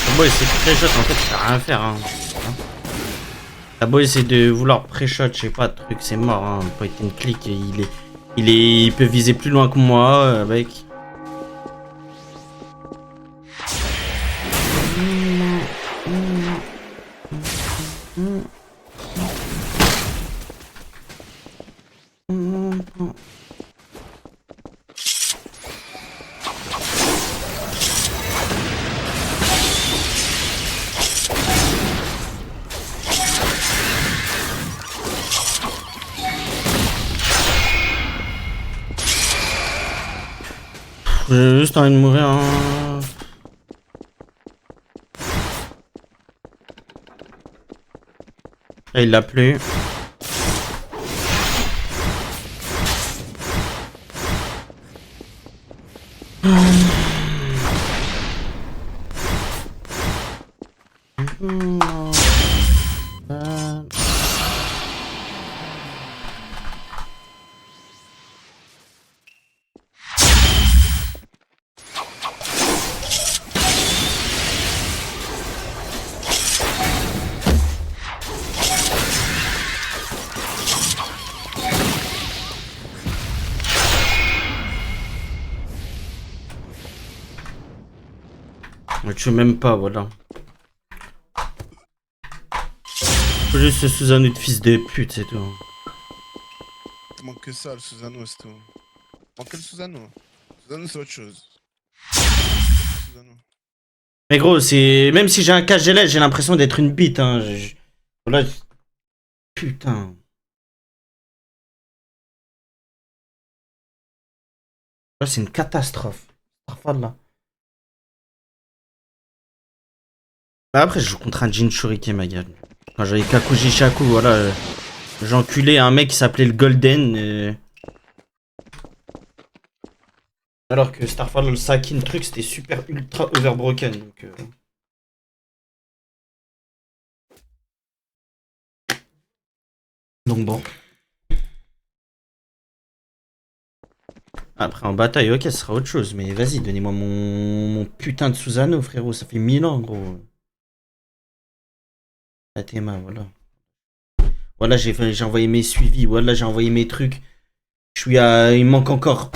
T'as beau essayer de pré-shot, en fait, ça sert à rien faire. Hein. T'as beau essayer de vouloir pré-shot, je sais pas, truc, c'est mort. Hein. Point and click, il peut viser plus loin que moi avec. J'ai juste envie de mourir. Hein. Et il l'a plus. Je tue même pas, voilà. Faut juste sous un autre fils de pute, c'est tout. te manque que ça, le Susano, c'est tout. Manque que le Susano. Susano, c'est autre chose. Susano. Mais gros, c'est. Même si j'ai un cache-gelette, j'ai l'impression d'être une bite, hein. Voilà. Putain. Là, c'est une catastrophe. Là. Après, je joue contre un Jinchuriki, ma gueule. Quand j'avais Kakuji Shaku, voilà. J'ai enculé un mec qui s'appelait le Golden. Alors que Starfall, le Sakin truc, c'était super ultra overbroken. Donc, bon. Après, en bataille, ok, ce sera autre chose. Mais vas-y, donnez-moi mon putain de Susano, frérot. Ça fait 1000 ans, gros. Athéma, voilà. Voilà, j'ai envoyé mes suivis. Voilà, j'ai envoyé mes trucs. Je suis à... Il me manque encore.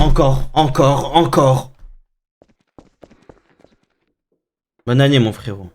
Bonne année, mon frérot.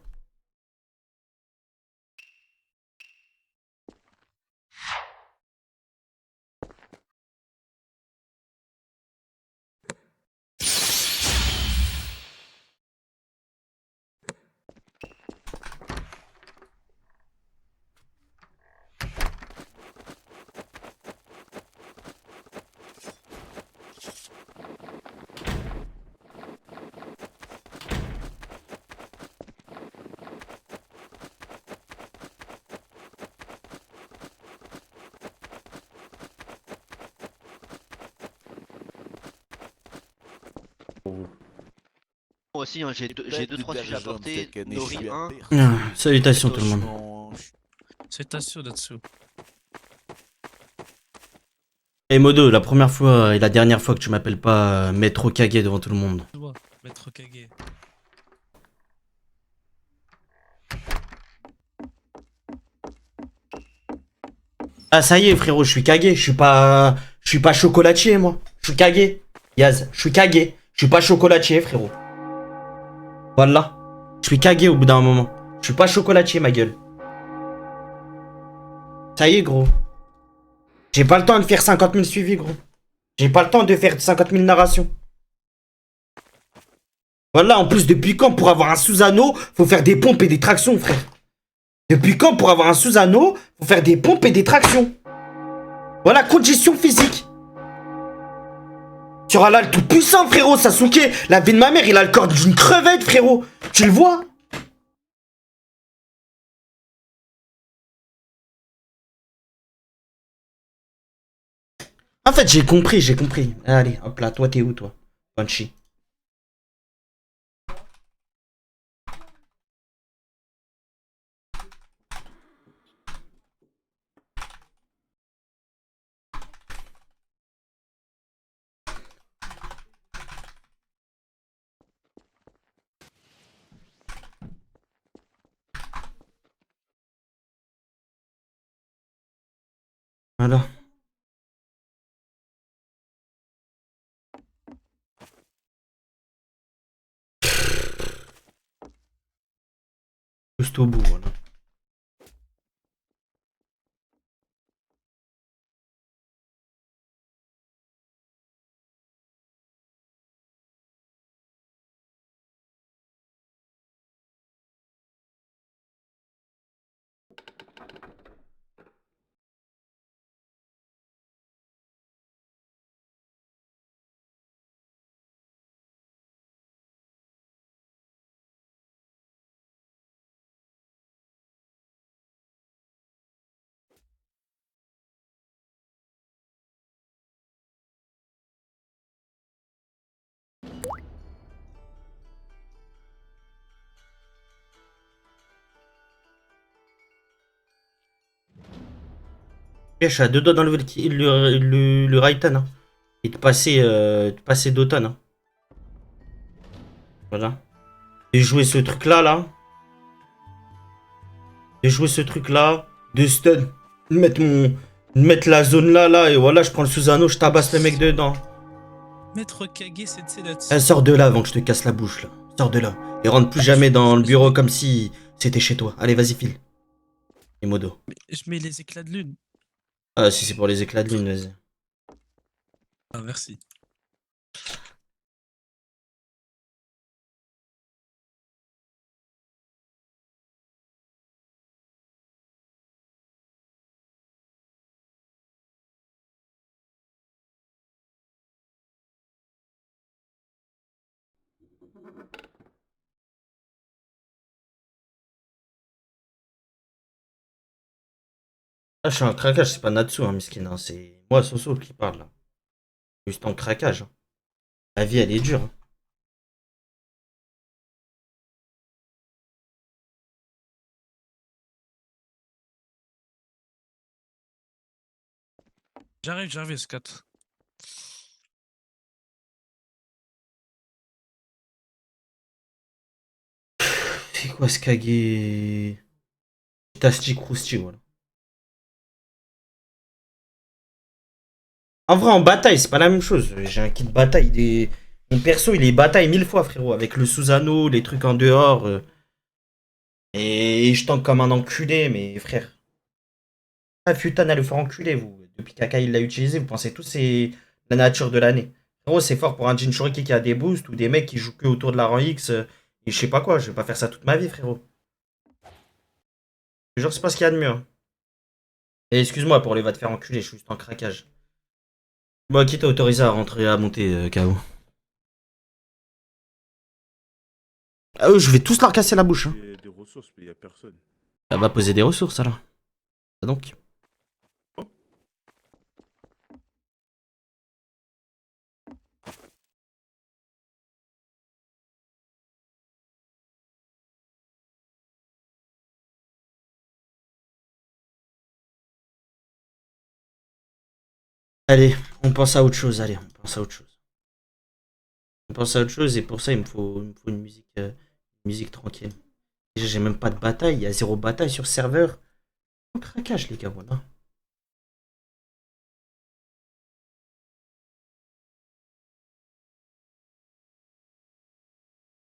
Moi aussi, hein, j'ai 2-3 sujets à apporter. Nori 1. Salutations tout le monde. Salutations là-dessous. Et Modo, la première fois et la dernière fois que tu m'appelles pas Maître Okage devant tout le monde. Maître Kage. Ah ça y est frérot, je suis Kage, je suis pas chocolatier moi. Je suis Kage. Yaz, je suis Kage. Je suis pas chocolatier frérot. Voilà. Je suis Kage au bout d'un moment. Je suis pas chocolatier ma gueule. Ça y est gros. J'ai pas le temps de faire 50 000 suivis gros. J'ai pas le temps de faire 50 000 narrations. Voilà, en plus depuis quand pour avoir un Susano, faut faire des pompes et des tractions frère. Depuis quand pour avoir un Susano, faut faire des pompes et des tractions. Voilà, condition physique. Tu auras là le tout puissant frérot, Sasuke. La vie de ma mère, il a le corps d'une crevette frérot. Tu le vois? En fait, j'ai compris. Allez, hop là, toi t'es où toi? Banshee. Voilà. Juste au bout, voilà. Je suis à 2 doigts d'enlever le Raitan. Hein. Et de passer d'automne. Hein. Voilà. De jouer ce truc là. De jouer ce truc là. De stun. De mettre la zone là. Et voilà, je prends le Susano, je tabasse le mec dedans. Maître Kage, c'est là-dessus. Elle sort de là avant que je te casse la bouche là. Sors de là. Et rentre plus jamais dans le bureau comme si c'était chez toi. Allez, vas-y, file. Et Modo. Je mets les éclats de lune. Ah, si c'est pour les éclats de lune, vas-y. Ah, merci. Ah, je suis en craquage, c'est pas Natsu, hein, miskin, hein, c'est moi, Soso, qui parle là. Juste en craquage. Hein. La vie, elle est dure. Hein. J'arrive, S4. C'est quoi ce Kage? Tasti Crousti, voilà. En vrai, en bataille, c'est pas la même chose. J'ai un kit bataille. Mon perso, il est bataille 1000 fois, frérot. Avec le Susano, les trucs en dehors. Et je tank comme un enculé, mais frère. Ah, Futan à le faire enculer, vous. Depuis Kaka, il l'a utilisé, vous pensez tous c'est la nature de l'année. Frérot, c'est fort pour un Jinchuriki qui a des boosts ou des mecs qui jouent que autour de la rang X. Et je sais pas quoi, je vais pas faire ça toute ma vie, frérot. Genre, c'est pas ce qu'il y a de mieux. Hein. Et excuse-moi pour les va te faire enculer, je suis juste en craquage. Bon, qui t'a autorisé à rentrer à monter, KO? Ah, eux, je vais tous leur casser la bouche. Hein. Il y a des ressources, mais il y a personne. Ça va poser des ressources, alors. Ça donc. Allez, on pense à autre chose, allez, on pense à autre chose. On pense à autre chose et pour ça il me faut une musique tranquille. Déjà j'ai même pas de bataille, il y a 0 bataille sur serveur. En craquage les gars, voilà.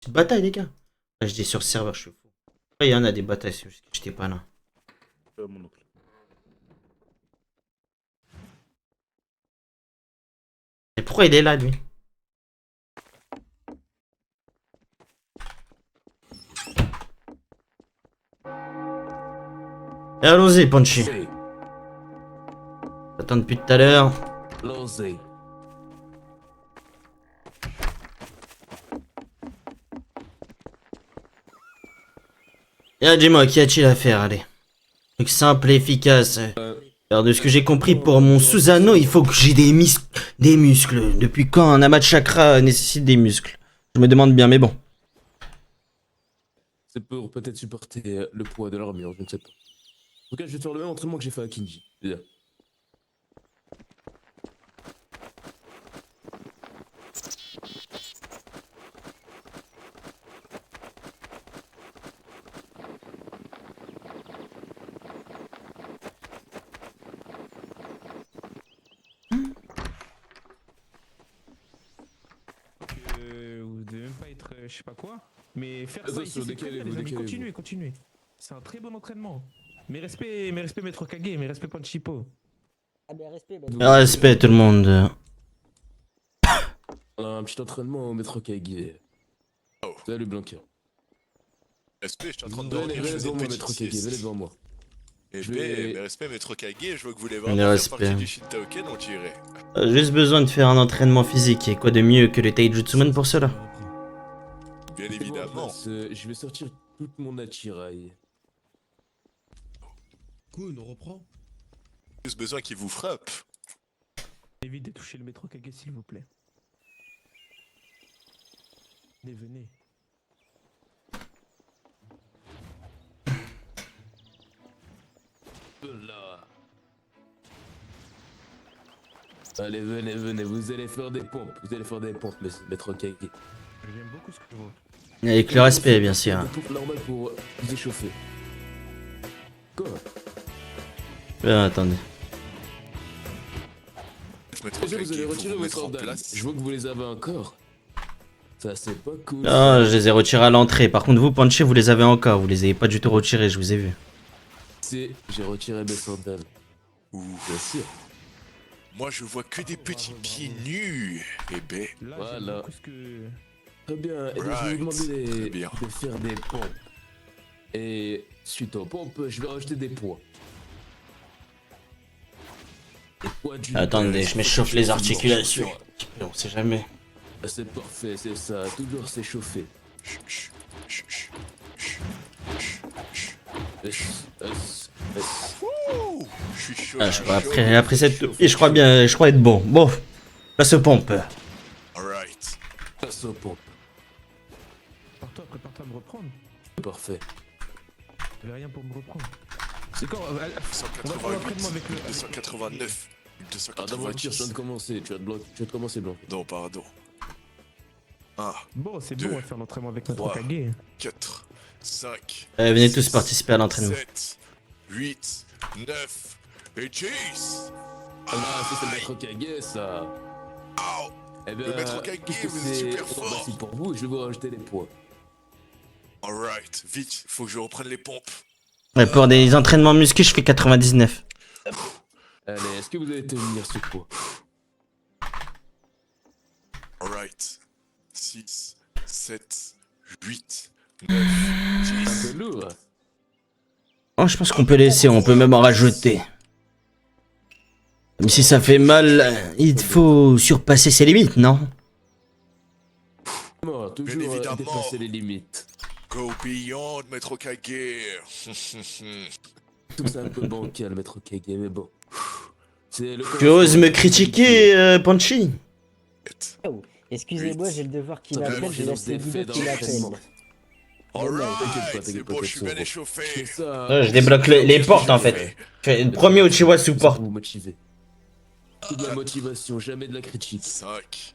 Petite bataille les gars. Là, je dis sur serveur, je suis fou. Il y en a des batailles, c'est juste que j'étais pas là. Mon oncle. Et pourquoi il est là lui? Et allons-y Punchy. J'attends depuis tout à l'heure. Et dis-moi, qu'y a-t-il à faire, allez. Truc simple et efficace. Alors de ce que j'ai compris pour mon Susano, il faut que j'ai des muscles. Depuis quand un amas de chakra nécessite des muscles? Je me demande bien, mais bon. C'est pour peut-être supporter le poids de l'armure, je ne sais pas. En tout cas, je vais faire le même entraînement que j'ai fait à Kinji. Bien. Vous devez même pas être je sais pas quoi, mais faire Attends, ça ici, c'est très bien, les amis. décalez-vous. Continuez. C'est un très bon entraînement. Mes respects Maître Kage, mes respects Panchipo. Respect tout le monde. On a un petit entraînement au Maître Kage. Oh. Salut Blanquer. SP, je suis en train de Venez dormir, je fais devant des moi, Maître petites Kage, siestes. venez devant moi. Et Je vais- mes respects, Maître Kage, je vois que vous voulez Les vraiment faire respects. partie du Shintaoken, on dirait. Juste besoin de faire un entraînement physique. Et quoi de mieux que le Taijutsuman pour cela? Bien évidemment. Je vais sortir toute mon attirail. Cool, on reprend. Juste besoin qu'il vous frappe. Évite de toucher le Maître Kage, s'il vous plaît. Venez. Là. Allez, venez, vous allez faire des pompes. Maître Kage. J'aime beaucoup ce que je vois. Avec le respect, bien sûr. Des pompes normales pour vous échauffer. Quoi? Attendez. Maître Déjà, Kage, vous allez faut retirer vous vos mettre en sandales. place. Je vois que vous les avez encore. Ça, c'est pas cool. Ah, je les ai retirés à l'entrée. Par contre, vous, Punchy, vous les avez encore. Vous les avez pas du tout retirés, je vous ai vu. J'ai retiré mes sandales. Ouh. Bien sûr. Moi, je vois que des petits pieds nus. Eh ben, Voilà. Très bien. Et donc, je vais Right. vous demander Très bien. de faire des pompes. Et suite aux pompes, je vais rajouter des poids. Des poids du Attendez, je m'échauffe les articulations. On sait jamais. C'est parfait, c'est ça. Toujours s'échauffer. Ouh, je suis chaud. Ah, je crois, après cette... Et je crois être bon. Bon, place aux pompes. Alright. Passe aux pompes. Prépare-toi à me reprendre. Parfait. J'avais rien pour me reprendre. C'est quand on va faire 288, l'entraînement avec le. 289, Ah, d'abord, je viens de commencer. Tu vas te commencer, Blanc. Non, pardon. 1, Bon, c'est Deux, bon, on va faire l'entraînement avec notre 3, Kage. 4, 5. Venez tous participer à l'entraînement. 7, 8, 9 et 10. Ah, ça, c'est le maître Kage, ça. Ow. Eh bien, Le maître Kage, puisque vous êtes c'est super trop fort. facile pour vous, je vais vous rajouter des poids. Alright, vite, faut que je reprenne les pompes. Ouais, pour des entraînements muscu, je fais 99. Allez, est-ce que vous allez tenir ce poids? Alright. 6, 7, 8, 9, Un 10. peu lourd. Oh, je pense qu'on peut laisser, on peut même en rajouter. Même si ça fait mal, il faut surpasser ses limites, non? Bon, toujours évidemment. dépasser les limites. Go beyond, maître Kage. Tout ça un peu bancal, maître Kage, mais bon. C'est le Tu oses me critiquer, Panchi? Excusez-moi, j'ai le devoir qui Ça m'appelle, fait je laisse les vidéos qui l'appellent. Alright, c'est bon, je suis bien échauffé. Ouais, je débloque les portes en fait. Premier Uchiwa sous porte. Vous motiver. Toute la motivation, jamais de la critique. 5,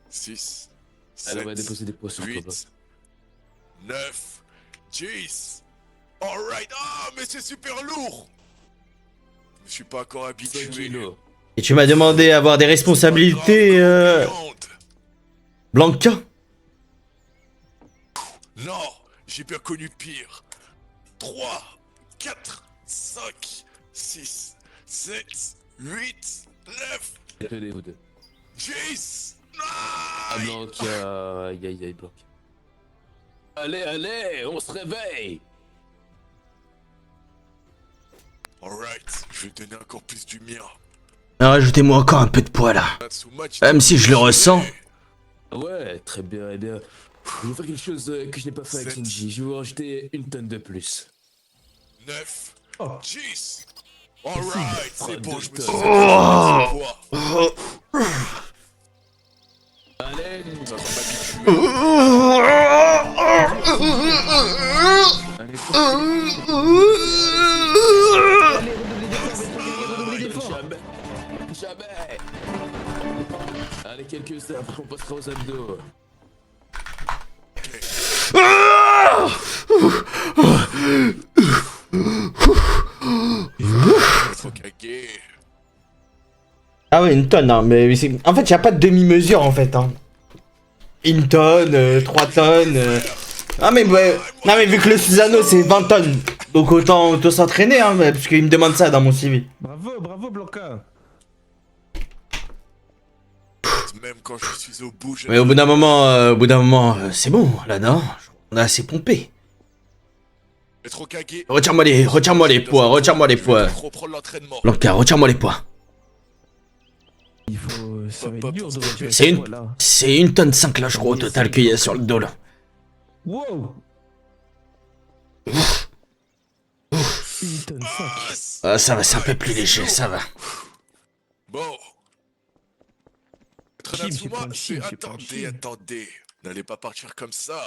6, Allez, on va 7, déposer des poids sur toi. 8, 9, 10. Alright, ah, mais c'est super lourd. Je me suis pas encore habitué. Et tu m'as demandé d'avoir des responsabilités, Blanca? Non, j'ai bien connu pire. 3, 4, 5, 6, 7, 8, 9, Appelez vous deux. 10. Ah, Blanc, aïe aïe aïe, Blanc. Allez, allez, on se réveille. Alright, je vais donner encore plus du mien. Rajoutez-moi encore un peu de poids là. Même si je le ressens. Ouais, très bien, eh bien. Je vais faire quelque chose que je n'ai pas fait avec Kenji. Je vais vous rajouter une tonne de plus. 9, 10. Alright, c'est bon, je me suis Oh. poids. Allez, ça va Jamais. Jamais. Allez, quelques heures, après on passera aux abdos. Ah ouais, une tonne, hein, mais en fait, il n'y a pas de demi-mesure en fait. Hein. Une tonne, 3 tonnes. Ah mais ouais. Non mais vu que le Susano c'est 20 tonnes. Donc autant s'entraîner, hein, parce qu'il me demande ça dans mon CV. Bravo, bravo Blanca. Même quand je suis au bout, je... Mais au bout d'un moment, c'est bon, là, non? On a assez pompé. Retire-moi les poids, retire-moi les poids. Blanca, retire-moi les poids. Il faut. Ça va être dur de retirer C'est ce poids, là. c'est une tonne 5 là, je crois, au total qu'il y a sur le dos là. Wow. Une tonne 5. Ah, ça va, c'est un peu plus léger, ça va. Bon. Attendez. N'allez pas partir comme ça.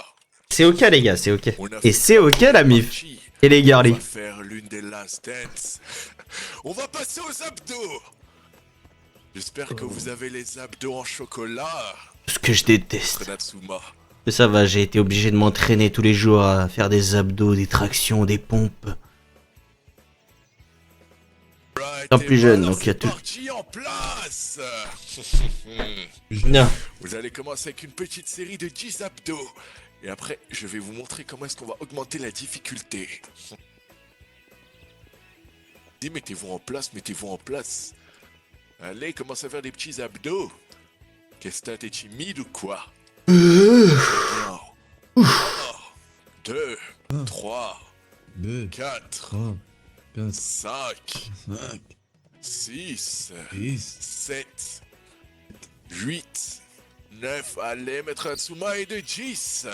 C'est ok, les gars, c'est ok. Et c'est ok, la mif. Et les On girlies. va faire l'une des last dance. On va passer aux abdos. J'espère que vous avez les abdos en chocolat. Ce que je déteste. Natsuma. Mais ça va, j'ai été obligé de m'entraîner tous les jours à faire des abdos, des tractions, des pompes. Étant plus jeune, donc il y a tout. Parti en place. Non. Vous allez commencer avec une petite série de 10 abdos. Et après, je vais vous montrer comment est-ce qu'on va augmenter la difficulté. Mettez-vous en place, mettez-vous en place. Allez, commence à faire des petits abdos. Qu'est-ce que t'es timide ou quoi? 1, 2, 3, 4, 5, 6, 7, 8, 9. Allez, Maître Natsuma et de 10.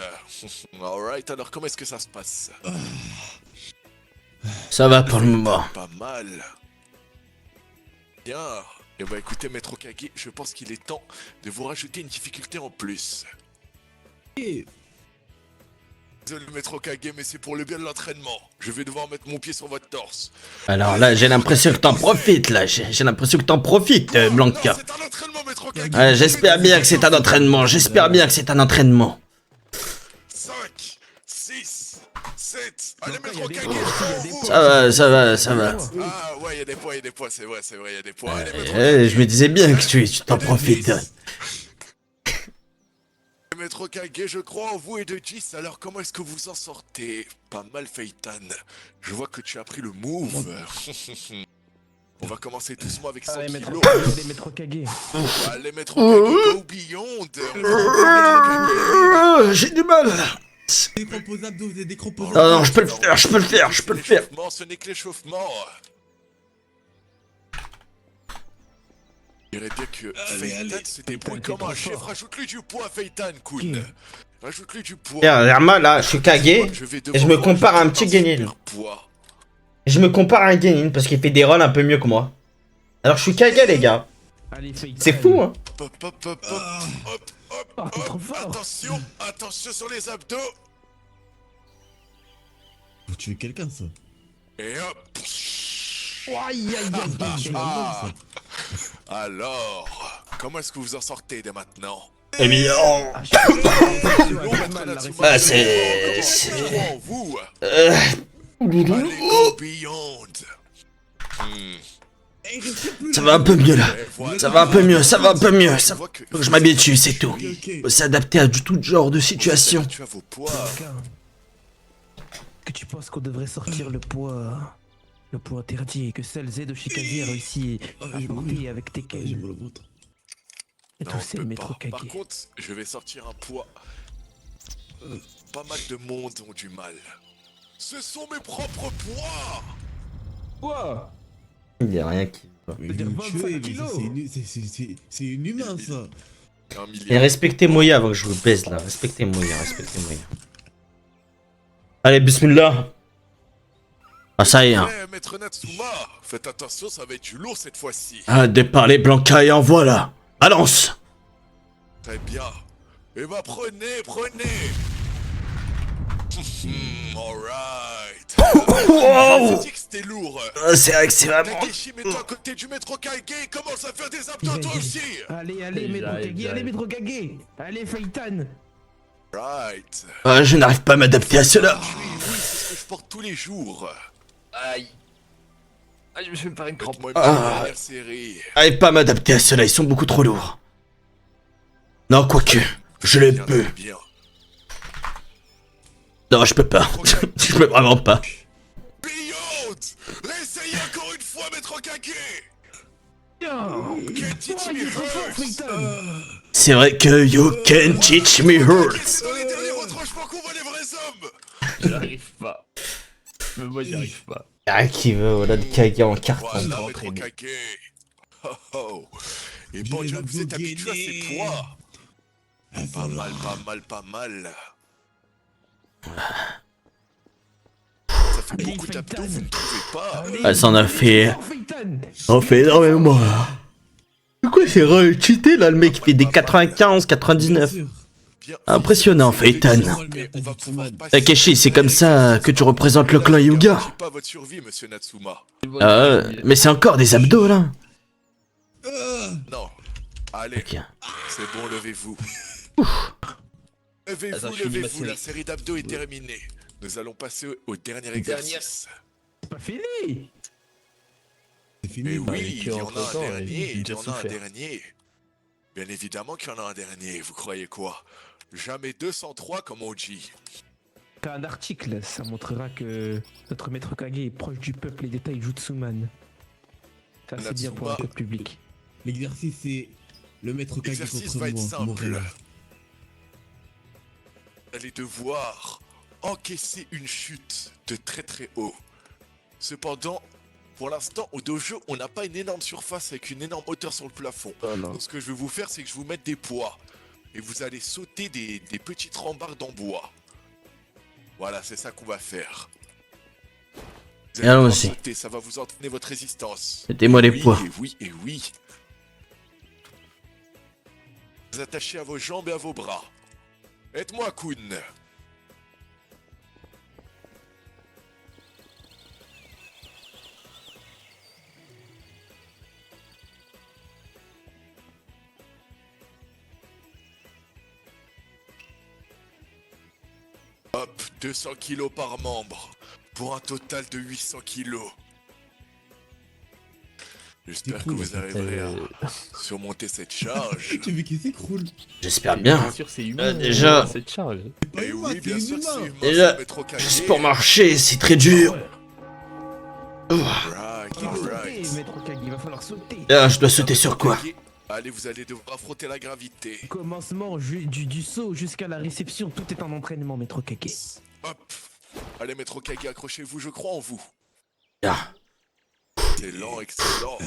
Alright, alors comment est-ce que ça se passe? Ça va pour le moment. Pas mal. Bien. Et bah écoutez, Maître Okage, je pense qu'il est temps de vous rajouter une difficulté en plus. Désolé, Maître Okage, mais c'est pour le bien de l'entraînement. Je vais devoir mettre mon pied sur votre torse. Alors là, j'ai l'impression que t'en profites, là. J'ai l'impression que t'en profites, Blanca. C'est un entraînement, Maître Okage. J'espère bien que c'est un entraînement. J'espère bien que c'est un entraînement. 5, 6, 7. Allez, Maître Okage. Ça va. Ah ouais, il y a des poids, c'est vrai, il y a des poids. Allez, Maître Je me disais bien que tu t'en profites. Maître Okage, je crois en vous et de 10, alors comment est-ce que vous en sortez? Pas mal, Feitan. Je vois que tu as pris le move. On va commencer doucement avec 100 kilos. Allez, Maître Okage. Allez, Maître Okage, go beyond. J'ai du mal. Non, je peux le faire. Ce n'est que l'échauffement. Je dirais bien que Feitan se débrouille comme un chef. Rajoute-lui du poids, Feitan, Kun. Rajoute-lui du poids. Regarde, moi là, je suis Kage et je me compare à un petit Genin. Je me compare à un Genin parce qu'il fait des rôles un peu mieux que moi. Alors je suis Kage, les gars. C'est fou, hein. Attention, attention sur les abdos. Faut tuer quelqu'un, ça. Et hop. Aïe, aïe, aïe. Alors, comment est-ce que vous en sortez dès maintenant? Eh bien, c'est... vous. Ça va un peu mieux là. Ça va un peu mieux. Faut que je m'habitue, c'est tout. Faut s'adapter à tout genre de situation. Que tu penses qu'on devrait sortir le poids interdit et que seul Zedo Shikage a réussi à porter avec Tekken. Et tout c'est Maître Okage. Par contre, je vais sortir un poids. Pas mal de monde ont du mal. Ce sont mes propres poids. Quoi? Il y a rien qui... C'est inhumain, ça. Et respectez Moya avant que je vous baise là. Respectez Moya. Allez, bismillah. Ah, ça y est. Hein. Maître Natsuma, faites attention, ça va être du lourd cette fois-ci. Ah, déparler Blanca et en voilà. Balance. Très bien. Eh bah prenez. Alright. Wow. J'ai dit que c'était lourd. C'est vrai que c'est vraiment... Takeshi, mets-toi à côté du Maître Okage et commence à faire des abdos toi aussi. Allez, Maître Okage, allez, Maître Okage. Allez, Feitan. Right. je n'arrive pas à m'adapter à cela. Oui, c'est ce que je porte tous les jours. Aïe. Je me suis fait faire une crampe. J'arrive pas à m'adapter à cela, ils sont beaucoup trop lourds. Non, quoique, je les peux. Non, je peux pas. Je peux vraiment pas. Beyond. Réessayez encore une fois, Maître Okage. C'est vrai que you can teach me hurts. Dans les derniers retranchements qu'on voit les vrais hommes. J'arrive pas. Mais moi j'y arrive pas. Ah, qui veut, voilà le Kage en carton. Voilà, Maître Okage. Oh. Et bon Dieu, vous êtes habitué à ces poids. Pas mal. Ça fait beaucoup d'abdos, vous ne trouvez pas? Elle s'en a fait... On fait énormément là. C'est quoi, c'est cheaté là, le mec qui fait des 95, 99. Impressionnant, Feitan. Takeshi, c'est comme ça que tu représentes le clan Hyuga. Pas votre survie, monsieur Natsuma. Mais c'est encore des abdos là. Non. Allez, Ok. c'est bon, levez-vous. Levez-vous, la série d'abdos est terminée. Nous allons passer au dernier exercice. C'est pas fini. Mais oui, il y en a un dernier. Bien évidemment qu'il y en a un dernier, vous croyez quoi? Jamais 203 comme on dit. T'as un article, ça montrera que notre Maître Okage est proche du peuple et des Taijutsuman. Ça c'est bien pour un code public. L'exercice, c'est le maître Kage L'exercice contre va être moi, simple. Morella. Vous allez devoir encaisser une chute de très très haut. Cependant, pour l'instant, au dojo, on n'a pas une énorme surface avec une énorme hauteur sur le plafond. Donc ce que je vais vous faire, c'est que je vais vous mettre des poids. Et vous allez sauter des petites rambardes en bois. Voilà, c'est ça qu'on va faire. Vous allez Allons pouvoir aussi. sauter, ça va vous entraîner votre résistance. Mettez-moi les Oui, poids. et oui, et oui. Vous attachez à vos jambes et à vos bras. Aide-moi, Kun. Hop, 200 kilos par membre, pour un total de 800 kilos. J'espère que vous arriverez à surmonter cette charge. Tu veux qu'il s'écroule? J'espère bien. Bien sûr, c'est humain. déjà- Cette charge. Et oui, bien sûr que c'est humain, Déjà, c'est Maître Kage. juste pour marcher, c'est très dur. Alright, Il va sauter, alright. Maître Kage, il va falloir sauter. Ah, je dois sauter sur quoi? Allez, vous allez devoir affronter la gravité. Commencement du saut jusqu'à la réception, tout est en entraînement, Maître Kage. Hop. Allez, Maître Kage, accrochez-vous, je crois en vous. Ah. Excellent, excellent.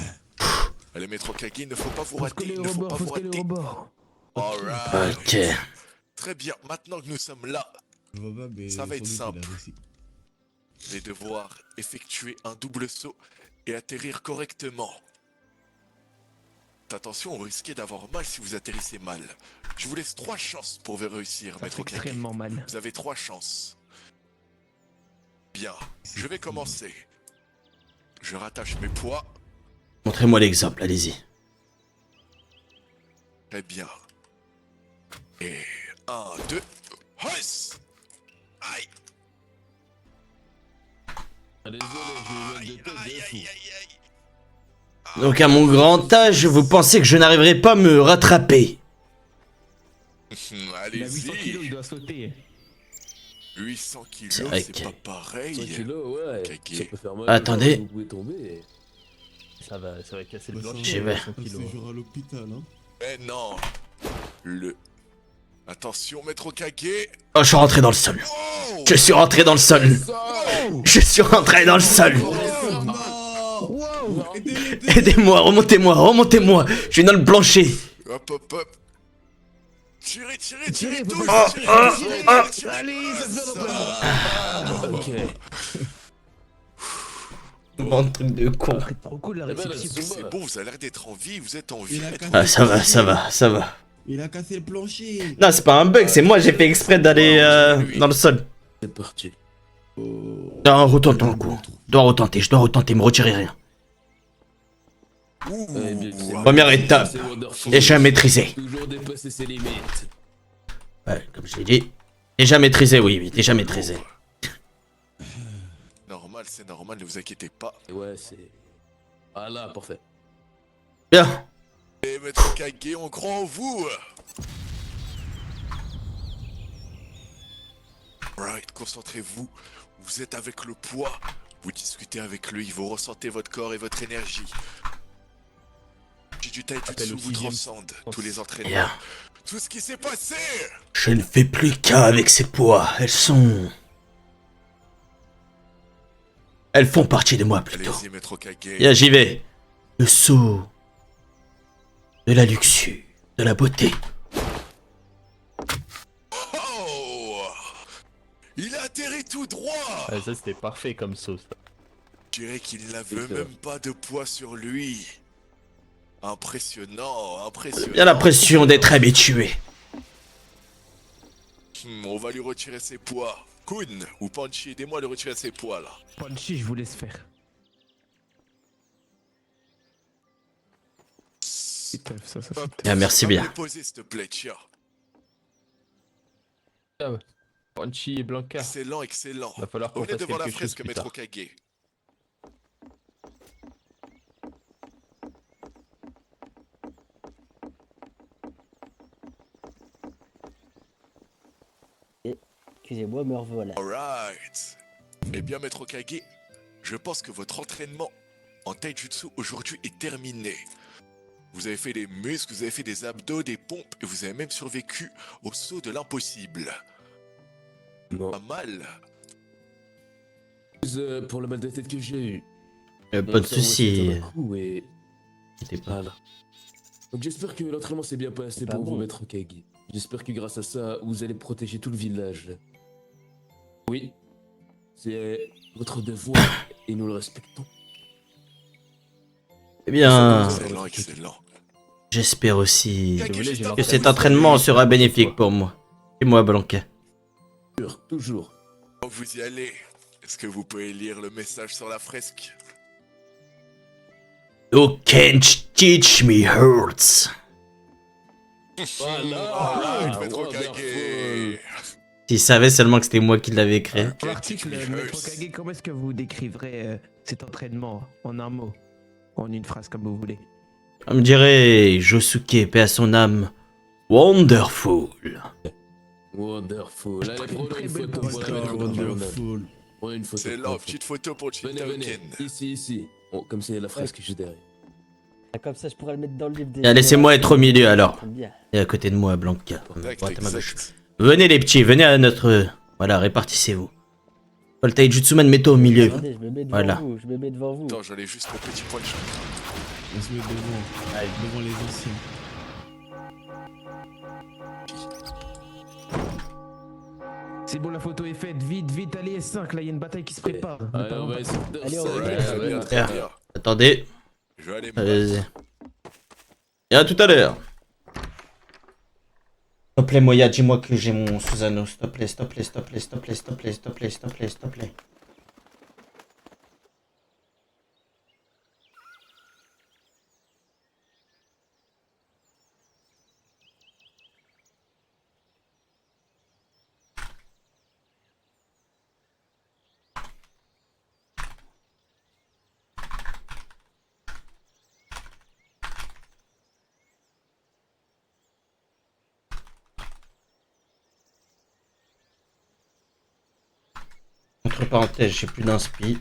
Allez, Maître Kage, il ne faut pas vous Faut rater, coller il au ne faut pas rebord, faut vous coller au rater. rebord. Alright. Ok. Très bien, maintenant que nous sommes là, ça va être simple. Vous allez devoir effectuer un double saut et atterrir correctement. Attention, vous risquez d'avoir mal si vous atterrissez mal. Je vous laisse 3 chances pour réussir, Ça fait Maître Kage. extrêmement mal. Vous avez 3 chances. Bien, je vais commencer. Je rattache mes poids. Montrez-moi l'exemple, allez-y. Très bien. Et 1, 2, hop. Aïe. Désolé, j'ai eu de tête de fou. Donc à mon grand âge, vous pensez que je n'arriverai pas à me rattraper? Il a 800 kilos, il Allez-y. doit sauter. 800 C'est kilos, vrai c'est que- pas pareil. 100 kilos, ouais. Kage. Ça peut faire mal. Attendez. Vous pouvez tomber. Ça va casser le Bah, ça plancher. J'y vais. 100 kilos. à l'hôpital, hein. Mais non. Attention, Maître Kage. Oh, je suis rentré dans le sol. Oh. Je suis rentré dans le sol. Je suis rentré dans le sol. Aidez-moi, remontez-moi, remontez-moi. Je suis dans le plancher. Hop, hop, hop. Tirez, tirez, tirez faut tous. pas- Tirez. Allez, ça se fait dans le Ok. Bon truc de con. Trop cool la Eh ben, réception. C'est bon, vous avez l'air d'être en vie, vous êtes en vie. Maître Ah, ça va, ça va, ça va. Il a cassé le plancher. Non, c'est pas un bug, c'est moi, j'ai fait exprès d'aller dans le sol. C'est parti. Non, retentons le coup. Je dois retenter, me retirer rien. Eh bien, c'est Première étape, c'est wonderful. déjà maîtrisé. Toujours dépasser ses limites. Ouais, comme je l'ai dit. Déjà maîtrisé, oui, déjà maîtrisé. Normal, c'est normal, ne vous inquiétez pas. Ouais, c'est. Ah là, parfait. Bien. Et Maître Kage, on croit en vous. Right, concentrez-vous. Vous êtes avec le poids. Vous discutez avec lui, vous ressentez votre corps et votre énergie. Du taijutsu vous transcende, tous les entraînements. Bien. Tout ce qui s'est passé. Je ne fais plus qu'un avec ces poids. Elles font partie de moi plutôt. Allez-y, Maître Kage. Bien, j'y vais. Le saut. De la luxure. De la beauté. Oh, il a atterri tout droit. Ah, ça, c'était parfait comme sauce. Je dirais qu'il n'avait même pas de poids sur lui. Impressionnant, impressionnant. Il y a la pression d'être habitué. On va lui retirer ses poids. Kun ou Panchi, aidez-moi à lui retirer ses poids là. Punchy, je vous laisse faire. Ça fait Hop, Bien, merci bien. Déposez s'il te plaît, tiens. Ah ouais. Panchi et Blanca. Excellent, excellent. Va falloir qu'on Revenez fasse devant la quelque chose fresque, plus Maître tard. Kage. Excusez-moi, me revoilà. Alright. Eh bien, Maître Kage, je pense que votre entraînement en taijutsu aujourd'hui est terminé. Vous avez fait des muscles, vous avez fait des abdos, des pompes, et vous avez même survécu au saut de l'impossible. Non. Pas mal. Pour le mal de tête que j'ai eu. Pas de Mon cerveau soucis. s'est fait un coup et... T'inquiète pas. Voilà. Donc j'espère que l'entraînement s'est bien passé pour vous, Maître Kage. J'espère que grâce à ça, vous allez protéger tout le village. Oui. C'est votre devoir et nous le respectons. Eh bien, Excellent, excellent. j'espère aussi que cet entraînement sera bénéfique pour moi. Et moi, Blanca. Toujours. Quand vous y allez, est-ce que vous pouvez lire le message sur la fresque? You can't teach me hurts. Voilà, Maître Kage. S'il savait seulement que c'était moi qui l'avais créé. L'article, Maître Kage, comment est-ce que vous décriverez cet entraînement en un mot? En une phrase, comme vous voulez. On me dirait Josuke, paix à son âme. Wonderful. Wonderful. Allez, prenons une photo pour la mettre dans le journal. Prenons une photo. C'est là, petite photo pour Venez, venez. Ici, ici. Bon, comme ça, il y a la fresque juste derrière. Comme ça, je pourrais le mettre dans le livre des... Ah, laissez-moi être au milieu alors. Bien. Et à côté de moi, Blanca. À ma droite, à ma gauche. Exact. Venez les petits, venez à notre... Voilà, répartissez-vous. Voltaï Jutsuman, mets-toi au milieu. Attendez, je me mets devant Voilà. vous, je me mets devant vous. Attends, j'allais juste au petit point de chute. On se met devant les anciens. C'est bon, la photo est faite. Vite, vite, allez, S5, là, il y a une bataille qui se prépare. Allez, on va essayer de Allez, ça. on va Ouais, aller. très bien, très bien. Attendez. Je vais aller me Allez-y. Et à tout à l'heure. S'il te plaît, Moya, dis-moi que j'ai mon Susano. S'il te plaît, s'il te plaît, s'il te plaît, s'il te plaît, s'il te plaît, s'il te plaît, s'il te plaît, s'il te plaît. Entre parenthèses, j'ai plus d'inspi.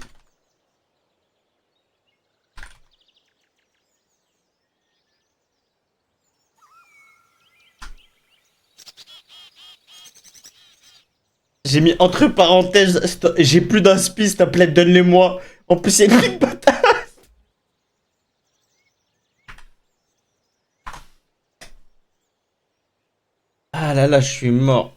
J'ai mis entre parenthèses, j'ai plus d'inspi, s'il te plaît, donne-les-moi. En plus, il y a une petite bataille. Ah là là, je suis mort.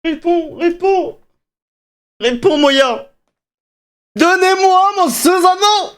Réponds, réponds. Réponds, Moya. Donnez-moi mon Susano.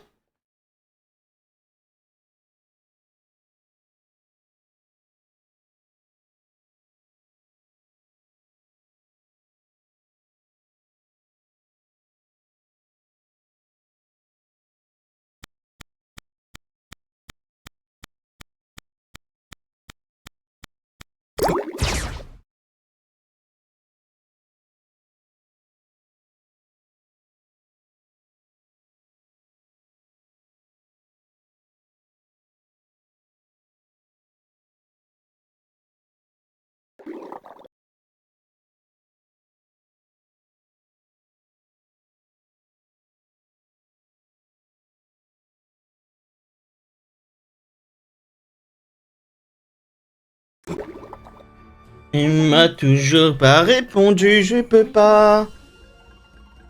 Il m'a toujours pas répondu, je peux pas.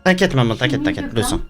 T'inquiète maman, t'inquiète, t'inquiète, le sang.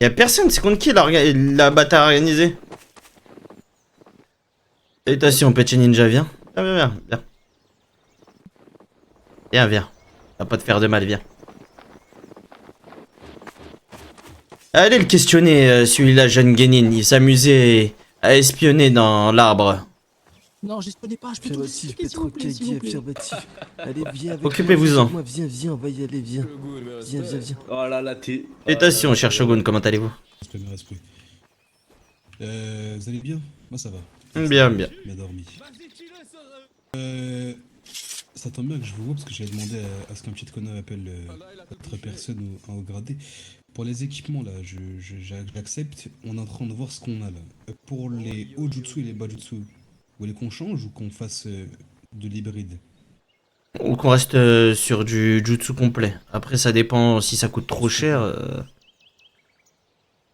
Y'a personne, c'est contre qui la bataille organisée? Salutations, petit ninja, viens. Viens. Viens. Va pas te faire de mal, viens. Allez le questionner, celui-là, jeune Genin. Il s'amusait à espionner dans l'arbre. Non, j'espionne pas, je peux trop affirmatif. Allez, viens avec Occupez-vous-en. moi. Viens, on va y aller, viens. Viens. Oh là là, t'es. Salutations, cher Shogun, comment allez-vous? Respect. Vous allez bien? Moi ça va. Bien. Bien dormi. Ça tombe bien que je vous vois parce que j'avais demandé à ce qu'un petit connard appelle votre personne au gradé. Pour les équipements là, j'accepte. On est en train de voir ce qu'on a là. Pour les hauts jutsu et les bas jutsu, vous voulez qu'on change ou qu'on fasse de l'hybride? Ou qu'on reste sur du jutsu complet. Après, ça dépend si ça coûte trop cher.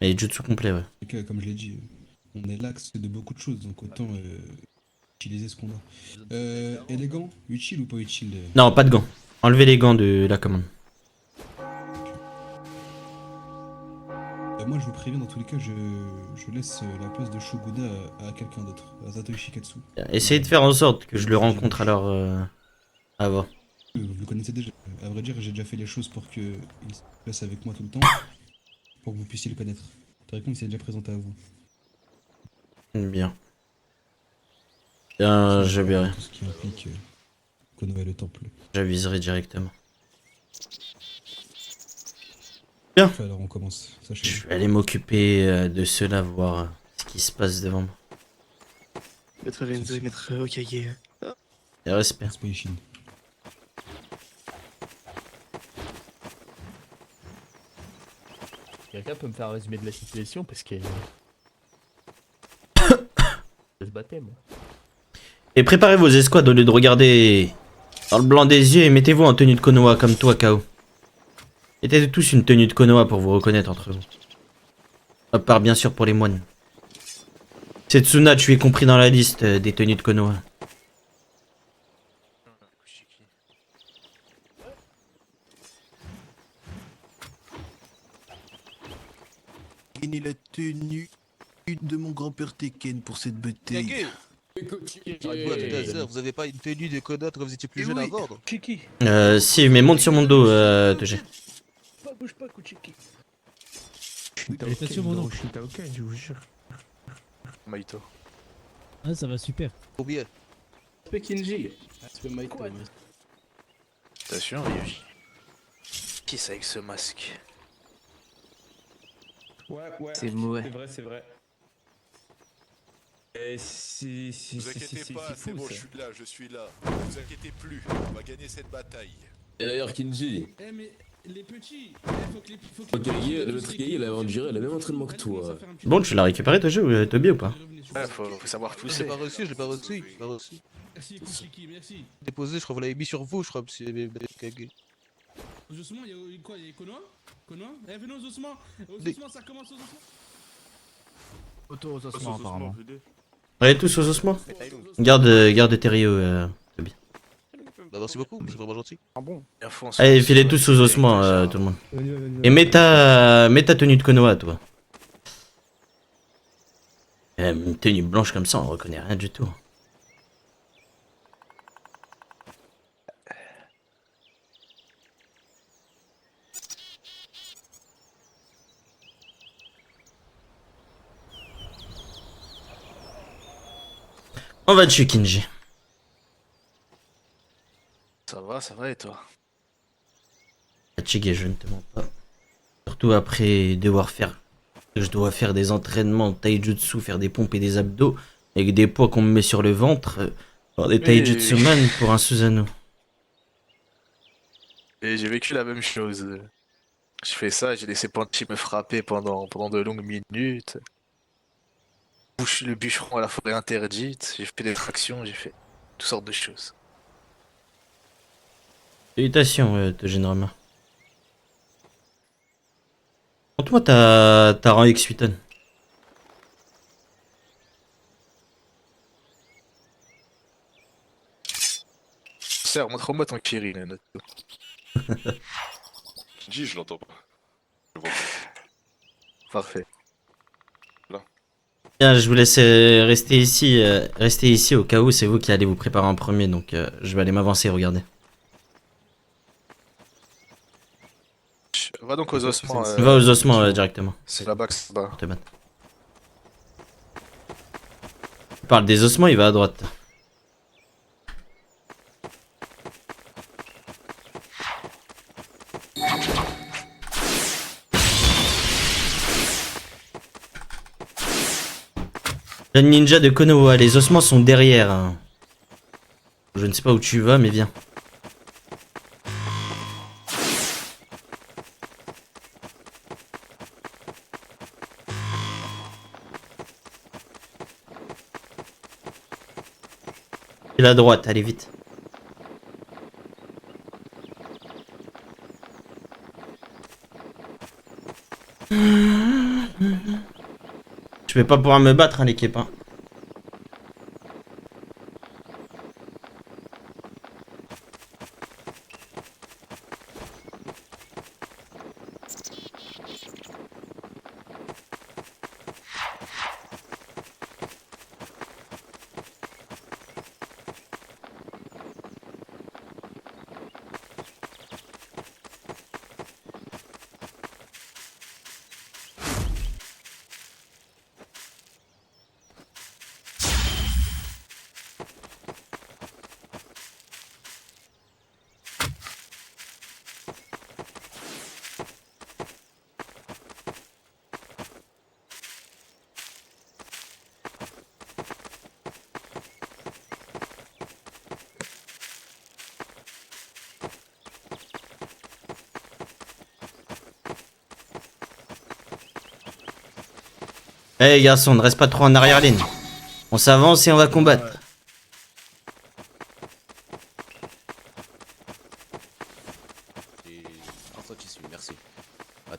Mais jutsu complet, ouais. Comme je l'ai dit, on est l'axe de beaucoup de choses, donc autant utiliser ce qu'on a. Élégant, utile ou pas utile? Non, pas de gants. Enlevez les gants de la commande. Moi, je vous préviens, dans tous les cas, je laisse la place de Shoguda à quelqu'un d'autre, à Zato Ishikatsu. Essayez de faire en sorte que je le rencontre alors avant. Vous le connaissez déjà. À vrai dire, j'ai déjà fait les choses pour qu'il se place avec moi tout le temps, pour que vous puissiez le connaître. Théoriquement, il s'est déjà présenté à vous. Bien. Bien, je verrai. Tout ce qui implique Konoha et le temple. J'aviserai directement. Bien. Enfin, alors on commence. Je vais aller m'occuper de cela, voir ce qui se passe devant moi. Maître Renzo et Maître Okage. Et respect. Quelqu'un peut me faire un résumé de la situation parce que. Je se battais, moi. Et préparez vos escouades au lieu de regarder dans le blanc des yeux et mettez-vous en tenue de Konoha comme toi, Kao. Mettez tous une tenue de Konoha pour vous reconnaître entre vous. À part bien sûr pour les moines. Setsuna, tu es compris dans la liste des tenues de Konoha. Gagner la tenue de mon grand-père Tekken pour cette bataille. Vous avez pas une tenue de Konoha quand vous étiez plus jeune à vendre? Chiki. Si, mais monte sur mon dos, TG. Bouge pas, Kuchiki. Félicitations, mon oncle. Je vous jure. Maito. Ah, ça va super. Combien? Respect Kinji. Respect Maito. Attention, Ryuji. Qui c'est avec ce masque? Ouais. C'est mouais. C'est vrai. Vous inquiétez pas, c'est bon, je suis là. Vous inquiétez plus, on va gagner cette bataille. Et d'ailleurs, Kinji, Eh mais les petits, le maître Kage, il a le même entraînement que toi. Bon, tu l'as récupéré, Toji ou Tobi ou pas? Ouais, faut savoir Je pousser. l'ai pas reçu. Merci Kuchiki, merci. Déposé, je crois que vous l'avez mis sur vous, je crois, monsieur Kage. Doucement, il y a quoi? Il y a Konoha? Eh, venez aux ossements. Ça commence aux ossements. Auto aux ossements, apparemment. Allez tous aux ossements. Garde Terrio, Tobi. Bah, merci beaucoup, c'est vraiment gentil. Ah bon? Allez, filez tous aux ossements, tout le monde. Et mets ta tenue de Konoha, toi. Une tenue blanche comme ça, on reconnaît rien du tout. On va dessus, Kinji. Ça va et toi? Fatigué, je ne te mens pas. Surtout après je dois faire des entraînements taijutsu, faire des pompes et des abdos, avec des poids qu'on me met sur le ventre, pour des taijutsu man pour un Susanoo. Et j'ai vécu la même chose. Je fais ça, j'ai laissé Panchi me frapper pendant de longues minutes. Le bûcheron à la forêt interdite, j'ai fait des tractions, j'ai fait toutes sortes de choses. Félicitations, Togenrama. Montre-moi ta rang X-Suiton. Serre, montre-moi ton Kirin, Nato. Kinji, je l'entends pas. Je vois pas. Parfait. Bien, je vous laisse rester ici au cas où c'est vous qui allez vous préparer en premier, donc je vais aller m'avancer, regardez. Va donc aux ossements. Va aux ossements directement. C'est là-bas que ça va. Il parle des ossements, il va à droite. Le ninja de Konoha, les ossements sont derrière. Hein. Je ne sais pas où tu vas, mais viens. Et la droite, allez vite. Je vais pas pouvoir me battre, hein, l'équipe. Hein. Eh hey, garçon, ne reste pas trop en arrière-ligne. On s'avance et on va combattre.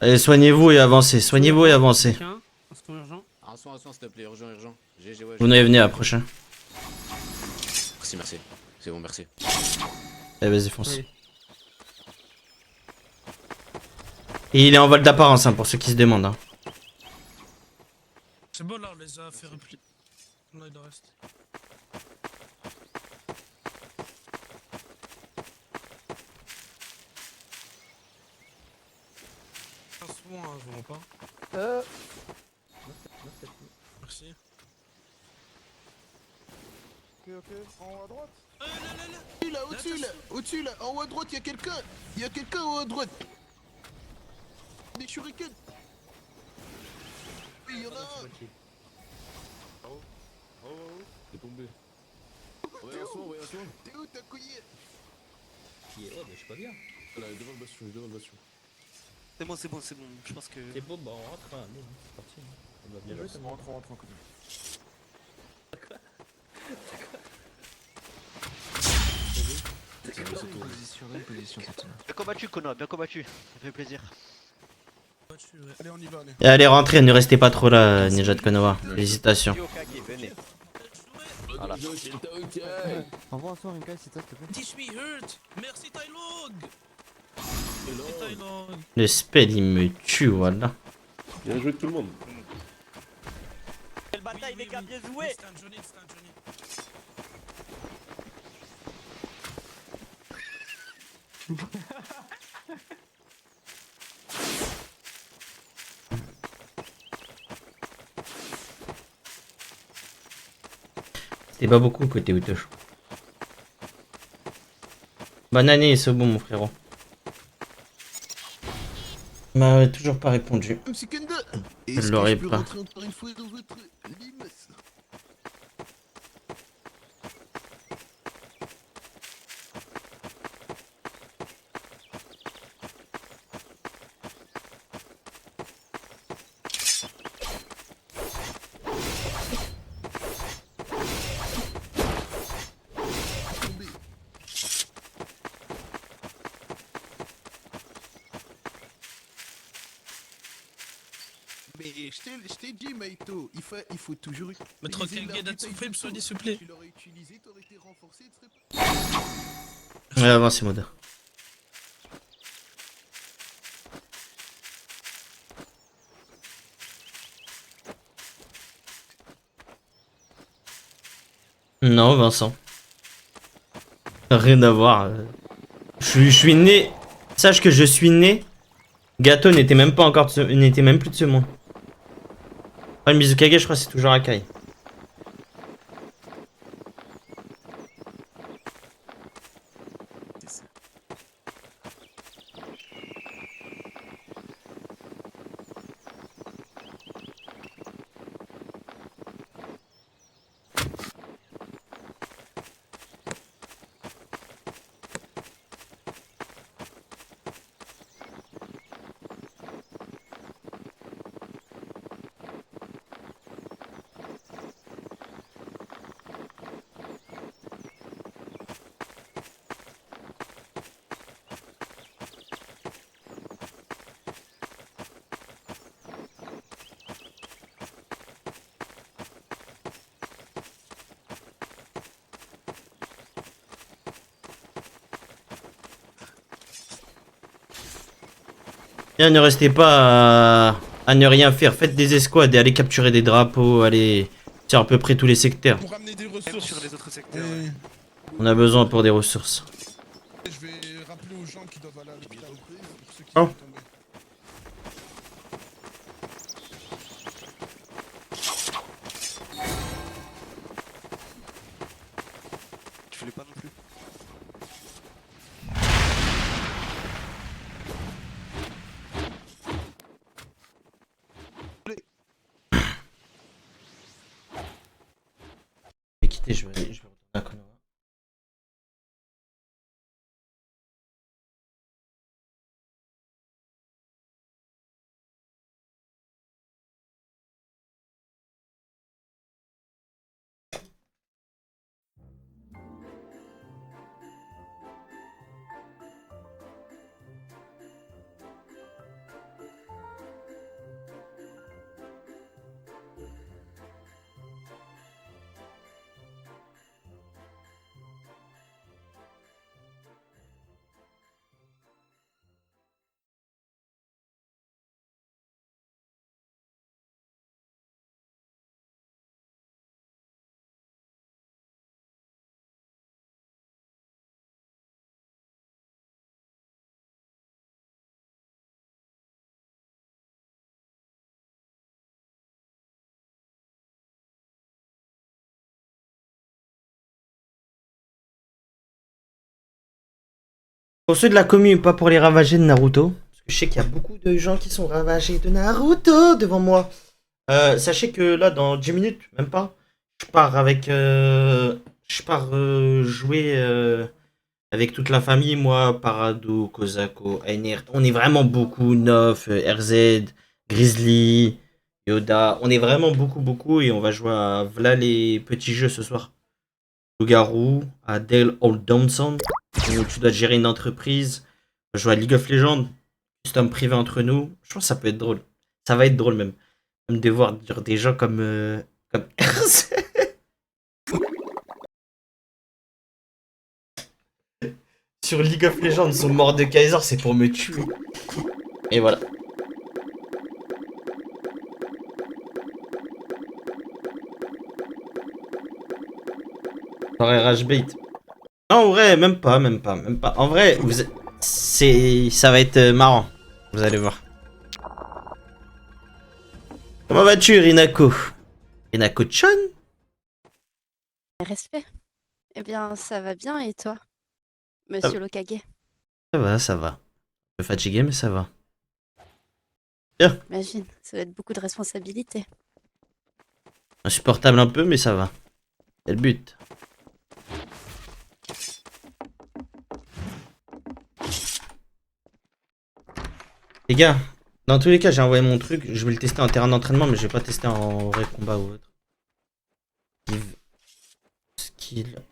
Allez, soignez-vous et avancez. Soignez-vous et avancez. Un soin, s'il te plaît, urgent. Vous n'avez venez à prochain. Merci. C'est bon, merci. Allez, vas-y, fonce. Oui. Et il est en vol d'apparence, hein, pour ceux qui se demandent. Hein. C'est bon là, on les a fait replier. Là, il en reste. Je vois pas. Merci. Ok, en haut à droite. Là, au-dessus, là, en haut à droite, il y a quelqu'un. Il y a quelqu'un en haut à droite. Des shurikens. Oui, il y en a un. T'es tombé. Ouais, un soin. T'es où, t'as couillé? Qui est? Oh, mais je suis pas bien. Là, devant le bastion. C'est bon, je pense que... C'est bon, bah on rentre, hein. C'est parti. On va bien jouer, ça rentre. Position, Bien combattu, Konoha, bien combattu. Ça fait plaisir. Allez, on y va, allez. Et allez, rentrez, ne restez pas trop là, ninja de Konoha. Félicitations. Voilà. Envoie un soir une caisse, s'il te plaît. Teach me hurt. Merci Tylog. Le spell, il me tue, voilà. Bien joué tout le monde. Quelle bataille, les gars, bien joué. C'est un Johnny. C'était pas beaucoup côté Utosh. Bonne année, c'est bon, mon frérot. Il m'a toujours pas répondu. Je l'aurais pas. Mais je t'ai dit, Maito, il faut toujours... Mettre quelqu'un d'Atsufri, me soigner, s'il te plaît. Tu l'aurais utilisé, t'aurais été renforcé, tu serais pas... Ouais, avancez, Moda. Non, Vincent. Rien à voir. Je suis né. Sache que je suis né. Gato n'était même pas encore n'était même plus de ce monde. Ah, le Mizukage, je crois que c'est toujours Akai. Bien, ne restez pas à ne rien faire. Faites des escouades et allez capturer des drapeaux. Allez sur à peu près tous les secteurs. Pour ramener des ressources. Sur les autres secteurs. On a besoin pour des ressources. Je vais rappeler aux gens qui doivent aller à l'hôpital. Pour ceux qui Oh. sont tombés. Tu voulais pas non plus? Je vais quitter, je vais retourner à Konoha. Pour ceux de la commune, pas pour les ravagés de Naruto. Parce que je sais qu'il y a beaucoup de gens qui sont ravagés de Naruto devant moi. Sachez que là, dans 10 minutes, même pas, je pars avec. Jouer avec toute la famille. Moi, Parado, Kozako, Einert. On est vraiment beaucoup. Nof, RZ, Grizzly, Yoda. On est vraiment beaucoup. Et on va jouer à voilà les petits jeux ce soir. Loup-garou, à Dale Old Downson, où tu dois gérer une entreprise, jouer à League of Legends, custom privé entre nous. Je pense que ça peut être drôle. Ça va être drôle même. Même de voir genre, des gens comme RZ. Sur League of Legends, son mort de Kaiser, c'est pour me tuer. Et voilà. RH bait. Non, en vrai, même pas. En vrai, ça va être marrant. Vous allez voir. Comment vas-tu, Rinako? Rinako-chan? Respect. Eh bien, ça va bien et toi, monsieur Lokage? Ça va. Un peu fatigué, mais ça va. Bien. Imagine, ça va être beaucoup de responsabilités. Insupportable un peu, mais ça va. C'est le but. Les gars, dans tous les cas, j'ai envoyé mon truc. Je vais le tester en terrain d'entraînement, mais je vais pas tester en vrai combat ou autre. Skill.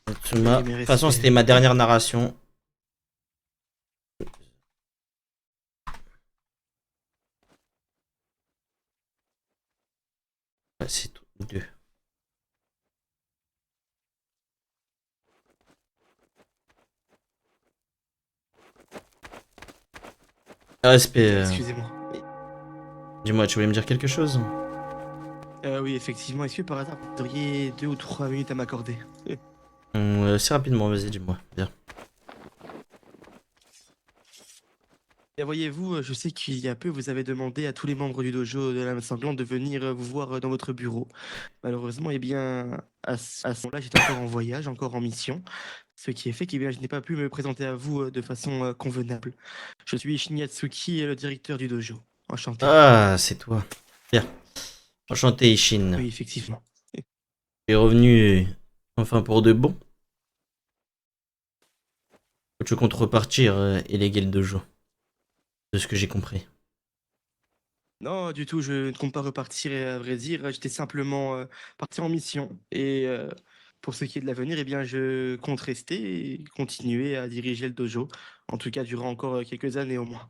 De toute façon, c'était ma dernière narration. C'est tout. 2. Respect. Excusez-moi. Dis-moi, tu voulais me dire quelque chose? Oui, effectivement. Est-ce que par hasard, vous auriez 2 ou 3 minutes à m'accorder? Assez rapidement, vas-y, dis-moi. Bien. Et voyez-vous, je sais qu'il y a peu, vous avez demandé à tous les membres du dojo de la Main Sanglante de venir vous voir dans votre bureau. Malheureusement, eh bien, à ce moment-là, j'étais encore en voyage, encore en mission, ce qui est fait que je n'ai pas pu me présenter à vous de façon convenable. Je suis Shinyatsuki, le directeur du dojo. Enchanté. Ah, c'est toi. Bien. Enchanté, Ishin. Oui, effectivement. Tu es revenu, enfin pour de bon. Tu comptes repartir et léguer le dojo. De ce que j'ai compris. Non, du tout, je ne compte pas repartir, et à vrai dire, j'étais simplement parti en mission. Et pour ce qui est de l'avenir, eh bien, je compte rester et continuer à diriger le dojo, en tout cas durant encore quelques années au moins.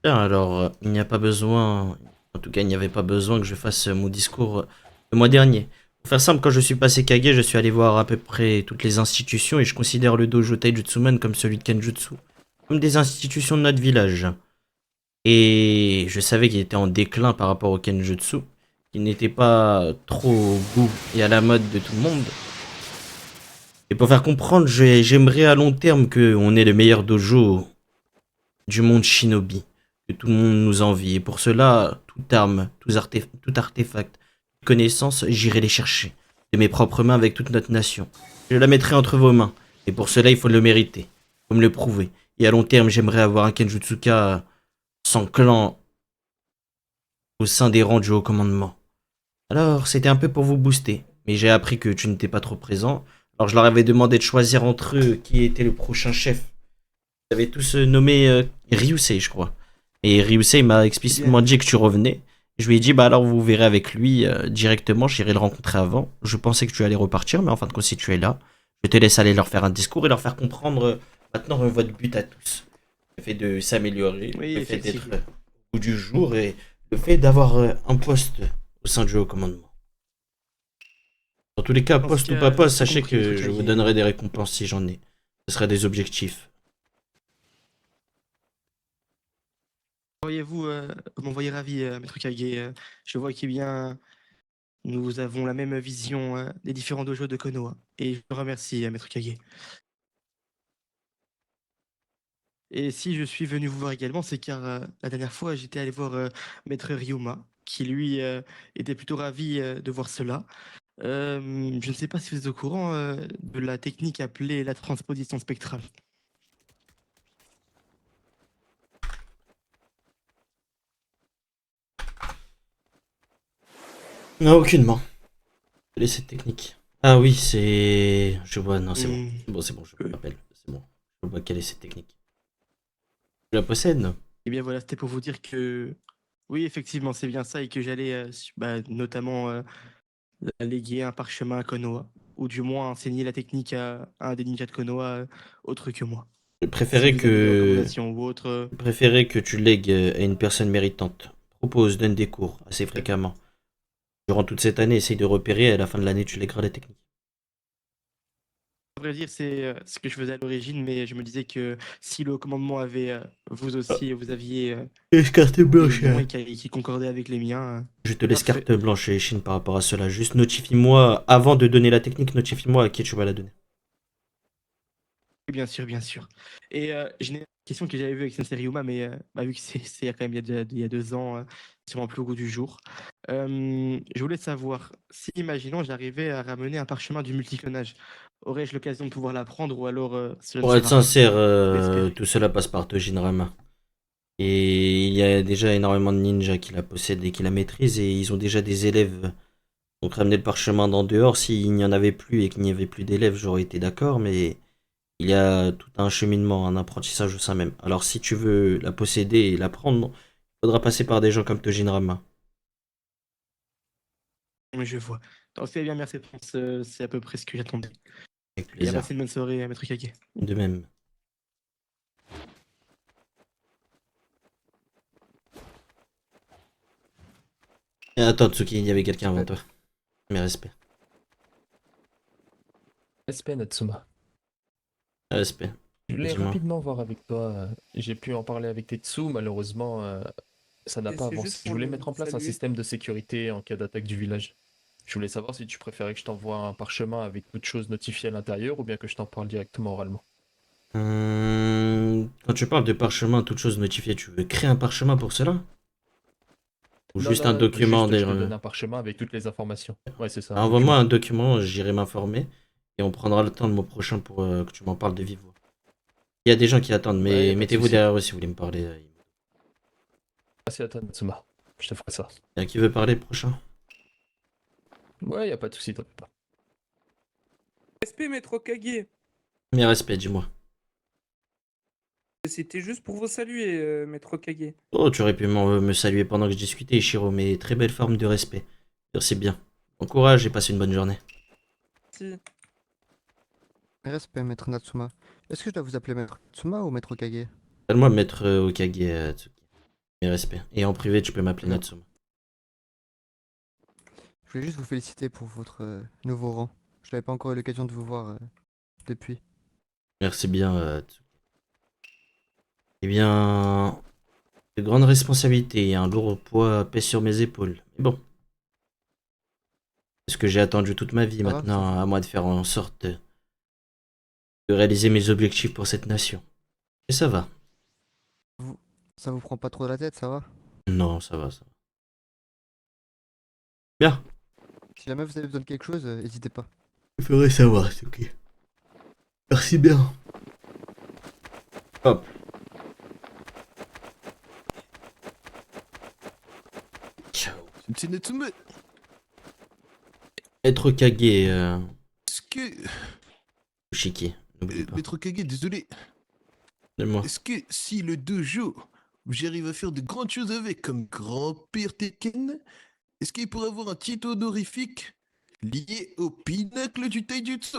Bien, alors, il n'y a pas besoin, en tout cas, il n'y avait pas besoin que je fasse mon discours le mois dernier. Pour faire simple, quand je suis passé Kage, je suis allé voir à peu près toutes les institutions et je considère le dojo Taijutsuman comme celui de Kenjutsu, comme des institutions de notre village. Et je savais qu'il était en déclin par rapport au Kenjutsu, qu'il n'était pas trop au goût et à la mode de tout le monde. Et pour faire comprendre, j'aimerais à long terme qu'on ait le meilleur dojo du monde shinobi, que tout le monde nous envie. Et pour cela, toute arme, tout artefact, toute connaissance, j'irai les chercher. De mes propres mains avec toute notre nation. Je la mettrai entre vos mains. Et pour cela, il faut le mériter. Il faut me le prouver. Et à long terme, j'aimerais avoir un Kenjutsuka sans clan au sein des rangs du haut commandement. Alors, c'était un peu pour vous booster. Mais j'ai appris que tu n'étais pas trop présent. Alors, je leur avais demandé de choisir entre eux qui était le prochain chef. Ils avaient tous nommé Ryusei, je crois. Et Ryusei m'a explicitement dit que tu revenais. Je lui ai dit, bah alors vous verrez avec lui directement, j'irai le rencontrer avant. Je pensais que tu allais repartir, mais en fin de compte, si tu es là, je te laisse aller leur faire un discours et leur faire comprendre maintenant votre but à tous. Le fait de s'améliorer, Oui, le fait d'être effectivement. au bout du jour et le fait d'avoir un poste au sein du haut commandement. Dans tous les cas, En tout poste ou cas, pas poste, j'ai sachez compris, que Maître je vous Kage. donnerai des récompenses si j'en ai. Ce sera des objectifs. Voyez-vous, vous m'envoyez ravi, Maître Kage. Je vois qu'il bien, nous avons la même vision des différents dojos de Konoha. Et je vous remercie, Maître Kage. Et si je suis venu vous voir également, c'est car la dernière fois, j'étais allé voir Maître Ryuma, qui lui était plutôt ravi de voir cela. Je ne sais pas si vous êtes au courant de la technique appelée la transposition spectrale. Non, aucunement. Quelle est cette technique? Ah oui, c'est... Je vois, non, c'est bon. C'est bon, je me rappelle. C'est bon. Je vois quelle est cette technique. Tu la possèdes? Eh bien voilà, c'était pour vous dire que oui, effectivement, c'est bien ça et que j'allais notamment léguer un parchemin à Konoha, ou du moins enseigner la technique à un des ninjas de Konoha autre que moi. Je Si préférais vous avez des que... recommandations ou autres. Je préférais que tu lègues à une personne méritante. Propose, donne des cours assez fréquemment. Durant toute cette année, essaye de repérer et à la fin de l'année, tu lègueras la technique. À vrai dire, c'est ce que je faisais à l'origine, mais je me disais que si le commandement avait, vous aussi, vous aviez Carte blanche. des noms qui concordaient avec les miens. Je te laisse parfait. carte blanche et Chine par rapport à cela. Juste notifie-moi, avant de donner la technique, notifie-moi à qui tu vas la donner. Oui, bien sûr, bien sûr. Et j'ai une question que j'avais vue avec Sensei Ryuma, mais vu que c'est il y a quand même il y a 2 ans, sûrement plus au goût du jour. Je voulais savoir, si imaginons j'arrivais à ramener un parchemin du multiclonage, aurais-je l'occasion de pouvoir l'apprendre ou alors cela ne Pour être sera rien? sincère, J'espère. tout cela passe par Tojin Rama. Et il y a déjà énormément de ninjas qui la possèdent et qui la maîtrisent et ils ont déjà des élèves. Donc ramener le parchemin d'en dehors, s'il n'y en avait plus et qu'il n'y avait plus d'élèves, j'aurais été d'accord, mais il y a tout un cheminement, un apprentissage au sein même. Alors si tu veux la posséder et la prendre, il faudra passer par des gens comme Tojin Rama. Je vois. Donc c'est bien, merci. C'est à peu près ce que j'attendais. Avec Et à plaisir. passer une bonne soirée, Maître Kage. De même. Et attends, Tsuki, il y avait quelqu'un avant toi. Mes respects. Respect, Natsuma. Respect. Je voulais Dis-moi. rapidement voir avec toi. J'ai pu en parler avec Tetsu, malheureusement, ça n'a Et pas c'est avancé. juste Je pour voulais le mettre en place un saluer. système de sécurité en cas d'attaque du village. Je voulais savoir si tu préférais que je t'envoie un parchemin avec toutes choses notifiées à l'intérieur ou bien que je t'en parle directement oralement. Quand tu parles de parchemin, toutes choses notifiées, tu veux créer un parchemin pour cela? Ou Non, juste non, un document juste, je te des... donne un parchemin avec toutes les informations. Ouais, c'est ça. Envoie-moi un document, j'irai m'informer. Et on prendra le temps le mois prochain pour que tu m'en parles de vive voix. Il y a des gens qui attendent, Ouais, mais y a pas de mettez-vous souci. derrière eux si vous voulez me parler. Merci à toi, Natsuma. Je te ferai ça. Y a qui veut parler prochain? Ouais, y a pas de souci, t'en fais pas. Respect, maître Okage. Mes respects, dis-moi. C'était juste pour vous saluer, maître Okage. Oh, tu aurais pu me saluer pendant que je discutais, Ishiro, mais très belle forme de respect. Merci bien. Bon courage et passe une bonne journée. Si. Respect, maître Natsuma. Est-ce que je dois vous appeler maître Natsuma ou maître Okage? Appelle-moi maître Okage, Tsuki. Mes respects. Et en privé, tu peux m'appeler Non. Natsuma. Je voulais juste vous féliciter pour votre nouveau rang. Je n'avais pas encore eu l'occasion de vous voir depuis. Merci bien, Tsuki. Eh bien, de grandes responsabilités et un lourd poids pèse sur mes épaules. Mais bon. C'est ce que j'ai attendu toute ma vie. Ça va, Maintenant, à moi de faire en sorte de réaliser mes objectifs pour cette nation. Et ça va. Ça vous prend pas trop la tête, ça va? Non, ça va, ça va. Bien. Si jamais vous avez besoin de quelque chose, n'hésitez pas. Je ferai savoir, Tsuki. Merci bien. Hop. Ciao. C'est Natsume. Maître Kage, Est-ce que. Ushiki, n'oublie pas. Maître Kage, désolé. Dis-moi. Est-ce que si le dojo, j'arrive à faire de grandes choses avec, comme grand-père Tekken, est-ce qu'il pourrait avoir un titre honorifique lié au pinacle du taijutsu?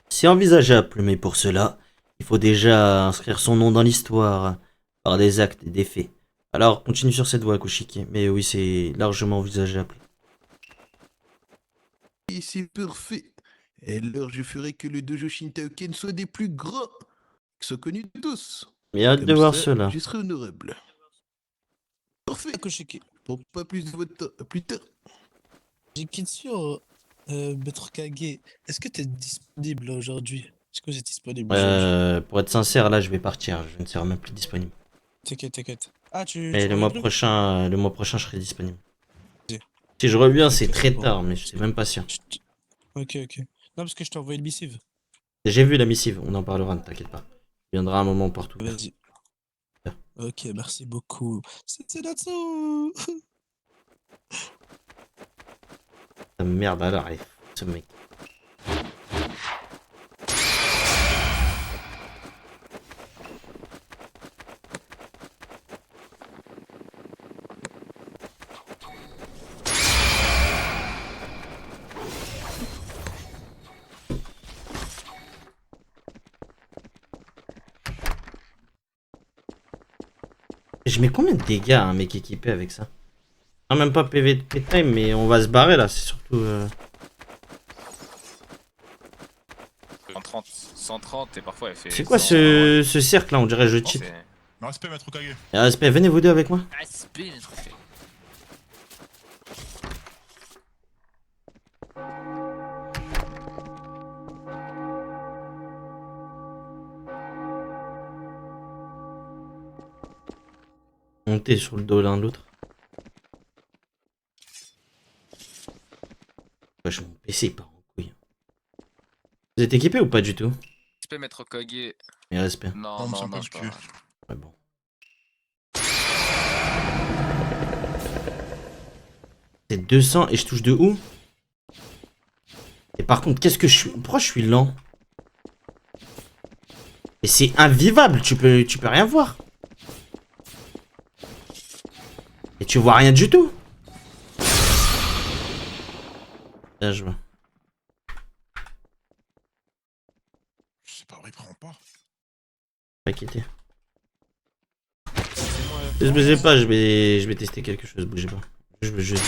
C'est envisageable, mais pour cela, il faut déjà inscrire son nom dans l'histoire par des actes et des faits. Alors, continue sur cette voie, Kushiki. Mais oui, c'est largement envisageable. Et c'est parfait. Alors je ferai que le dojo Shintaoken soit des plus grands, qui soit connu de tous. Mais hâte de Comme voir ça, cela. Je serai honorable. Parfait. Pour pas plus de votre temps. À plus tard. J'ai une question, maître Kage. Est-ce que tu es disponible aujourd'hui? Est-ce que vous êtes disponible aujourd'hui? Pour être sincère, là, je vais partir. Je ne serai même plus disponible. T'inquiète, t'inquiète. Ah, Mais le mois prochain, je serai disponible. Ok. Si je reviens, c'est Ok, très bon. tard, mais je suis même pas sûr. Ok, ok. Non, parce que je t'ai envoyé une missive. J'ai vu la missive, on en parlera, ne t'inquiète pas. Il viendra un moment partout. Vas-y. Ok, merci beaucoup. C'est Natsu. Ah, merde, alors, allez, ce mec. Je mets combien de dégâts à un mec équipé avec ça? Non, même pas PvP time, mais on va se barrer là, c'est surtout... 130, 130 et parfois elle fait... C'est quoi ce cercle là? On dirait je cheat. Respect, maître Kage. Respect, venez vous deux avec moi. Respect, maître Kage. Montez sur le dos l'un de l'autre. Wesh, mon PC part en couille. Vous êtes équipé ou pas du tout? Respect, maître Kage. Mais respect. Non, non, non, je peux pas. Ouais, bon. C'est 200 et je touche de où? Et par contre, qu'est-ce que je suis... Pourquoi je suis lent? Et c'est invivable, tu peux rien voir. Et tu vois rien du tout. Là, je vois. Je sais pas, il prend pas. Pas quitter. Ne bougez pas, je vais tester quelque chose, bougez pas. Je veux juste...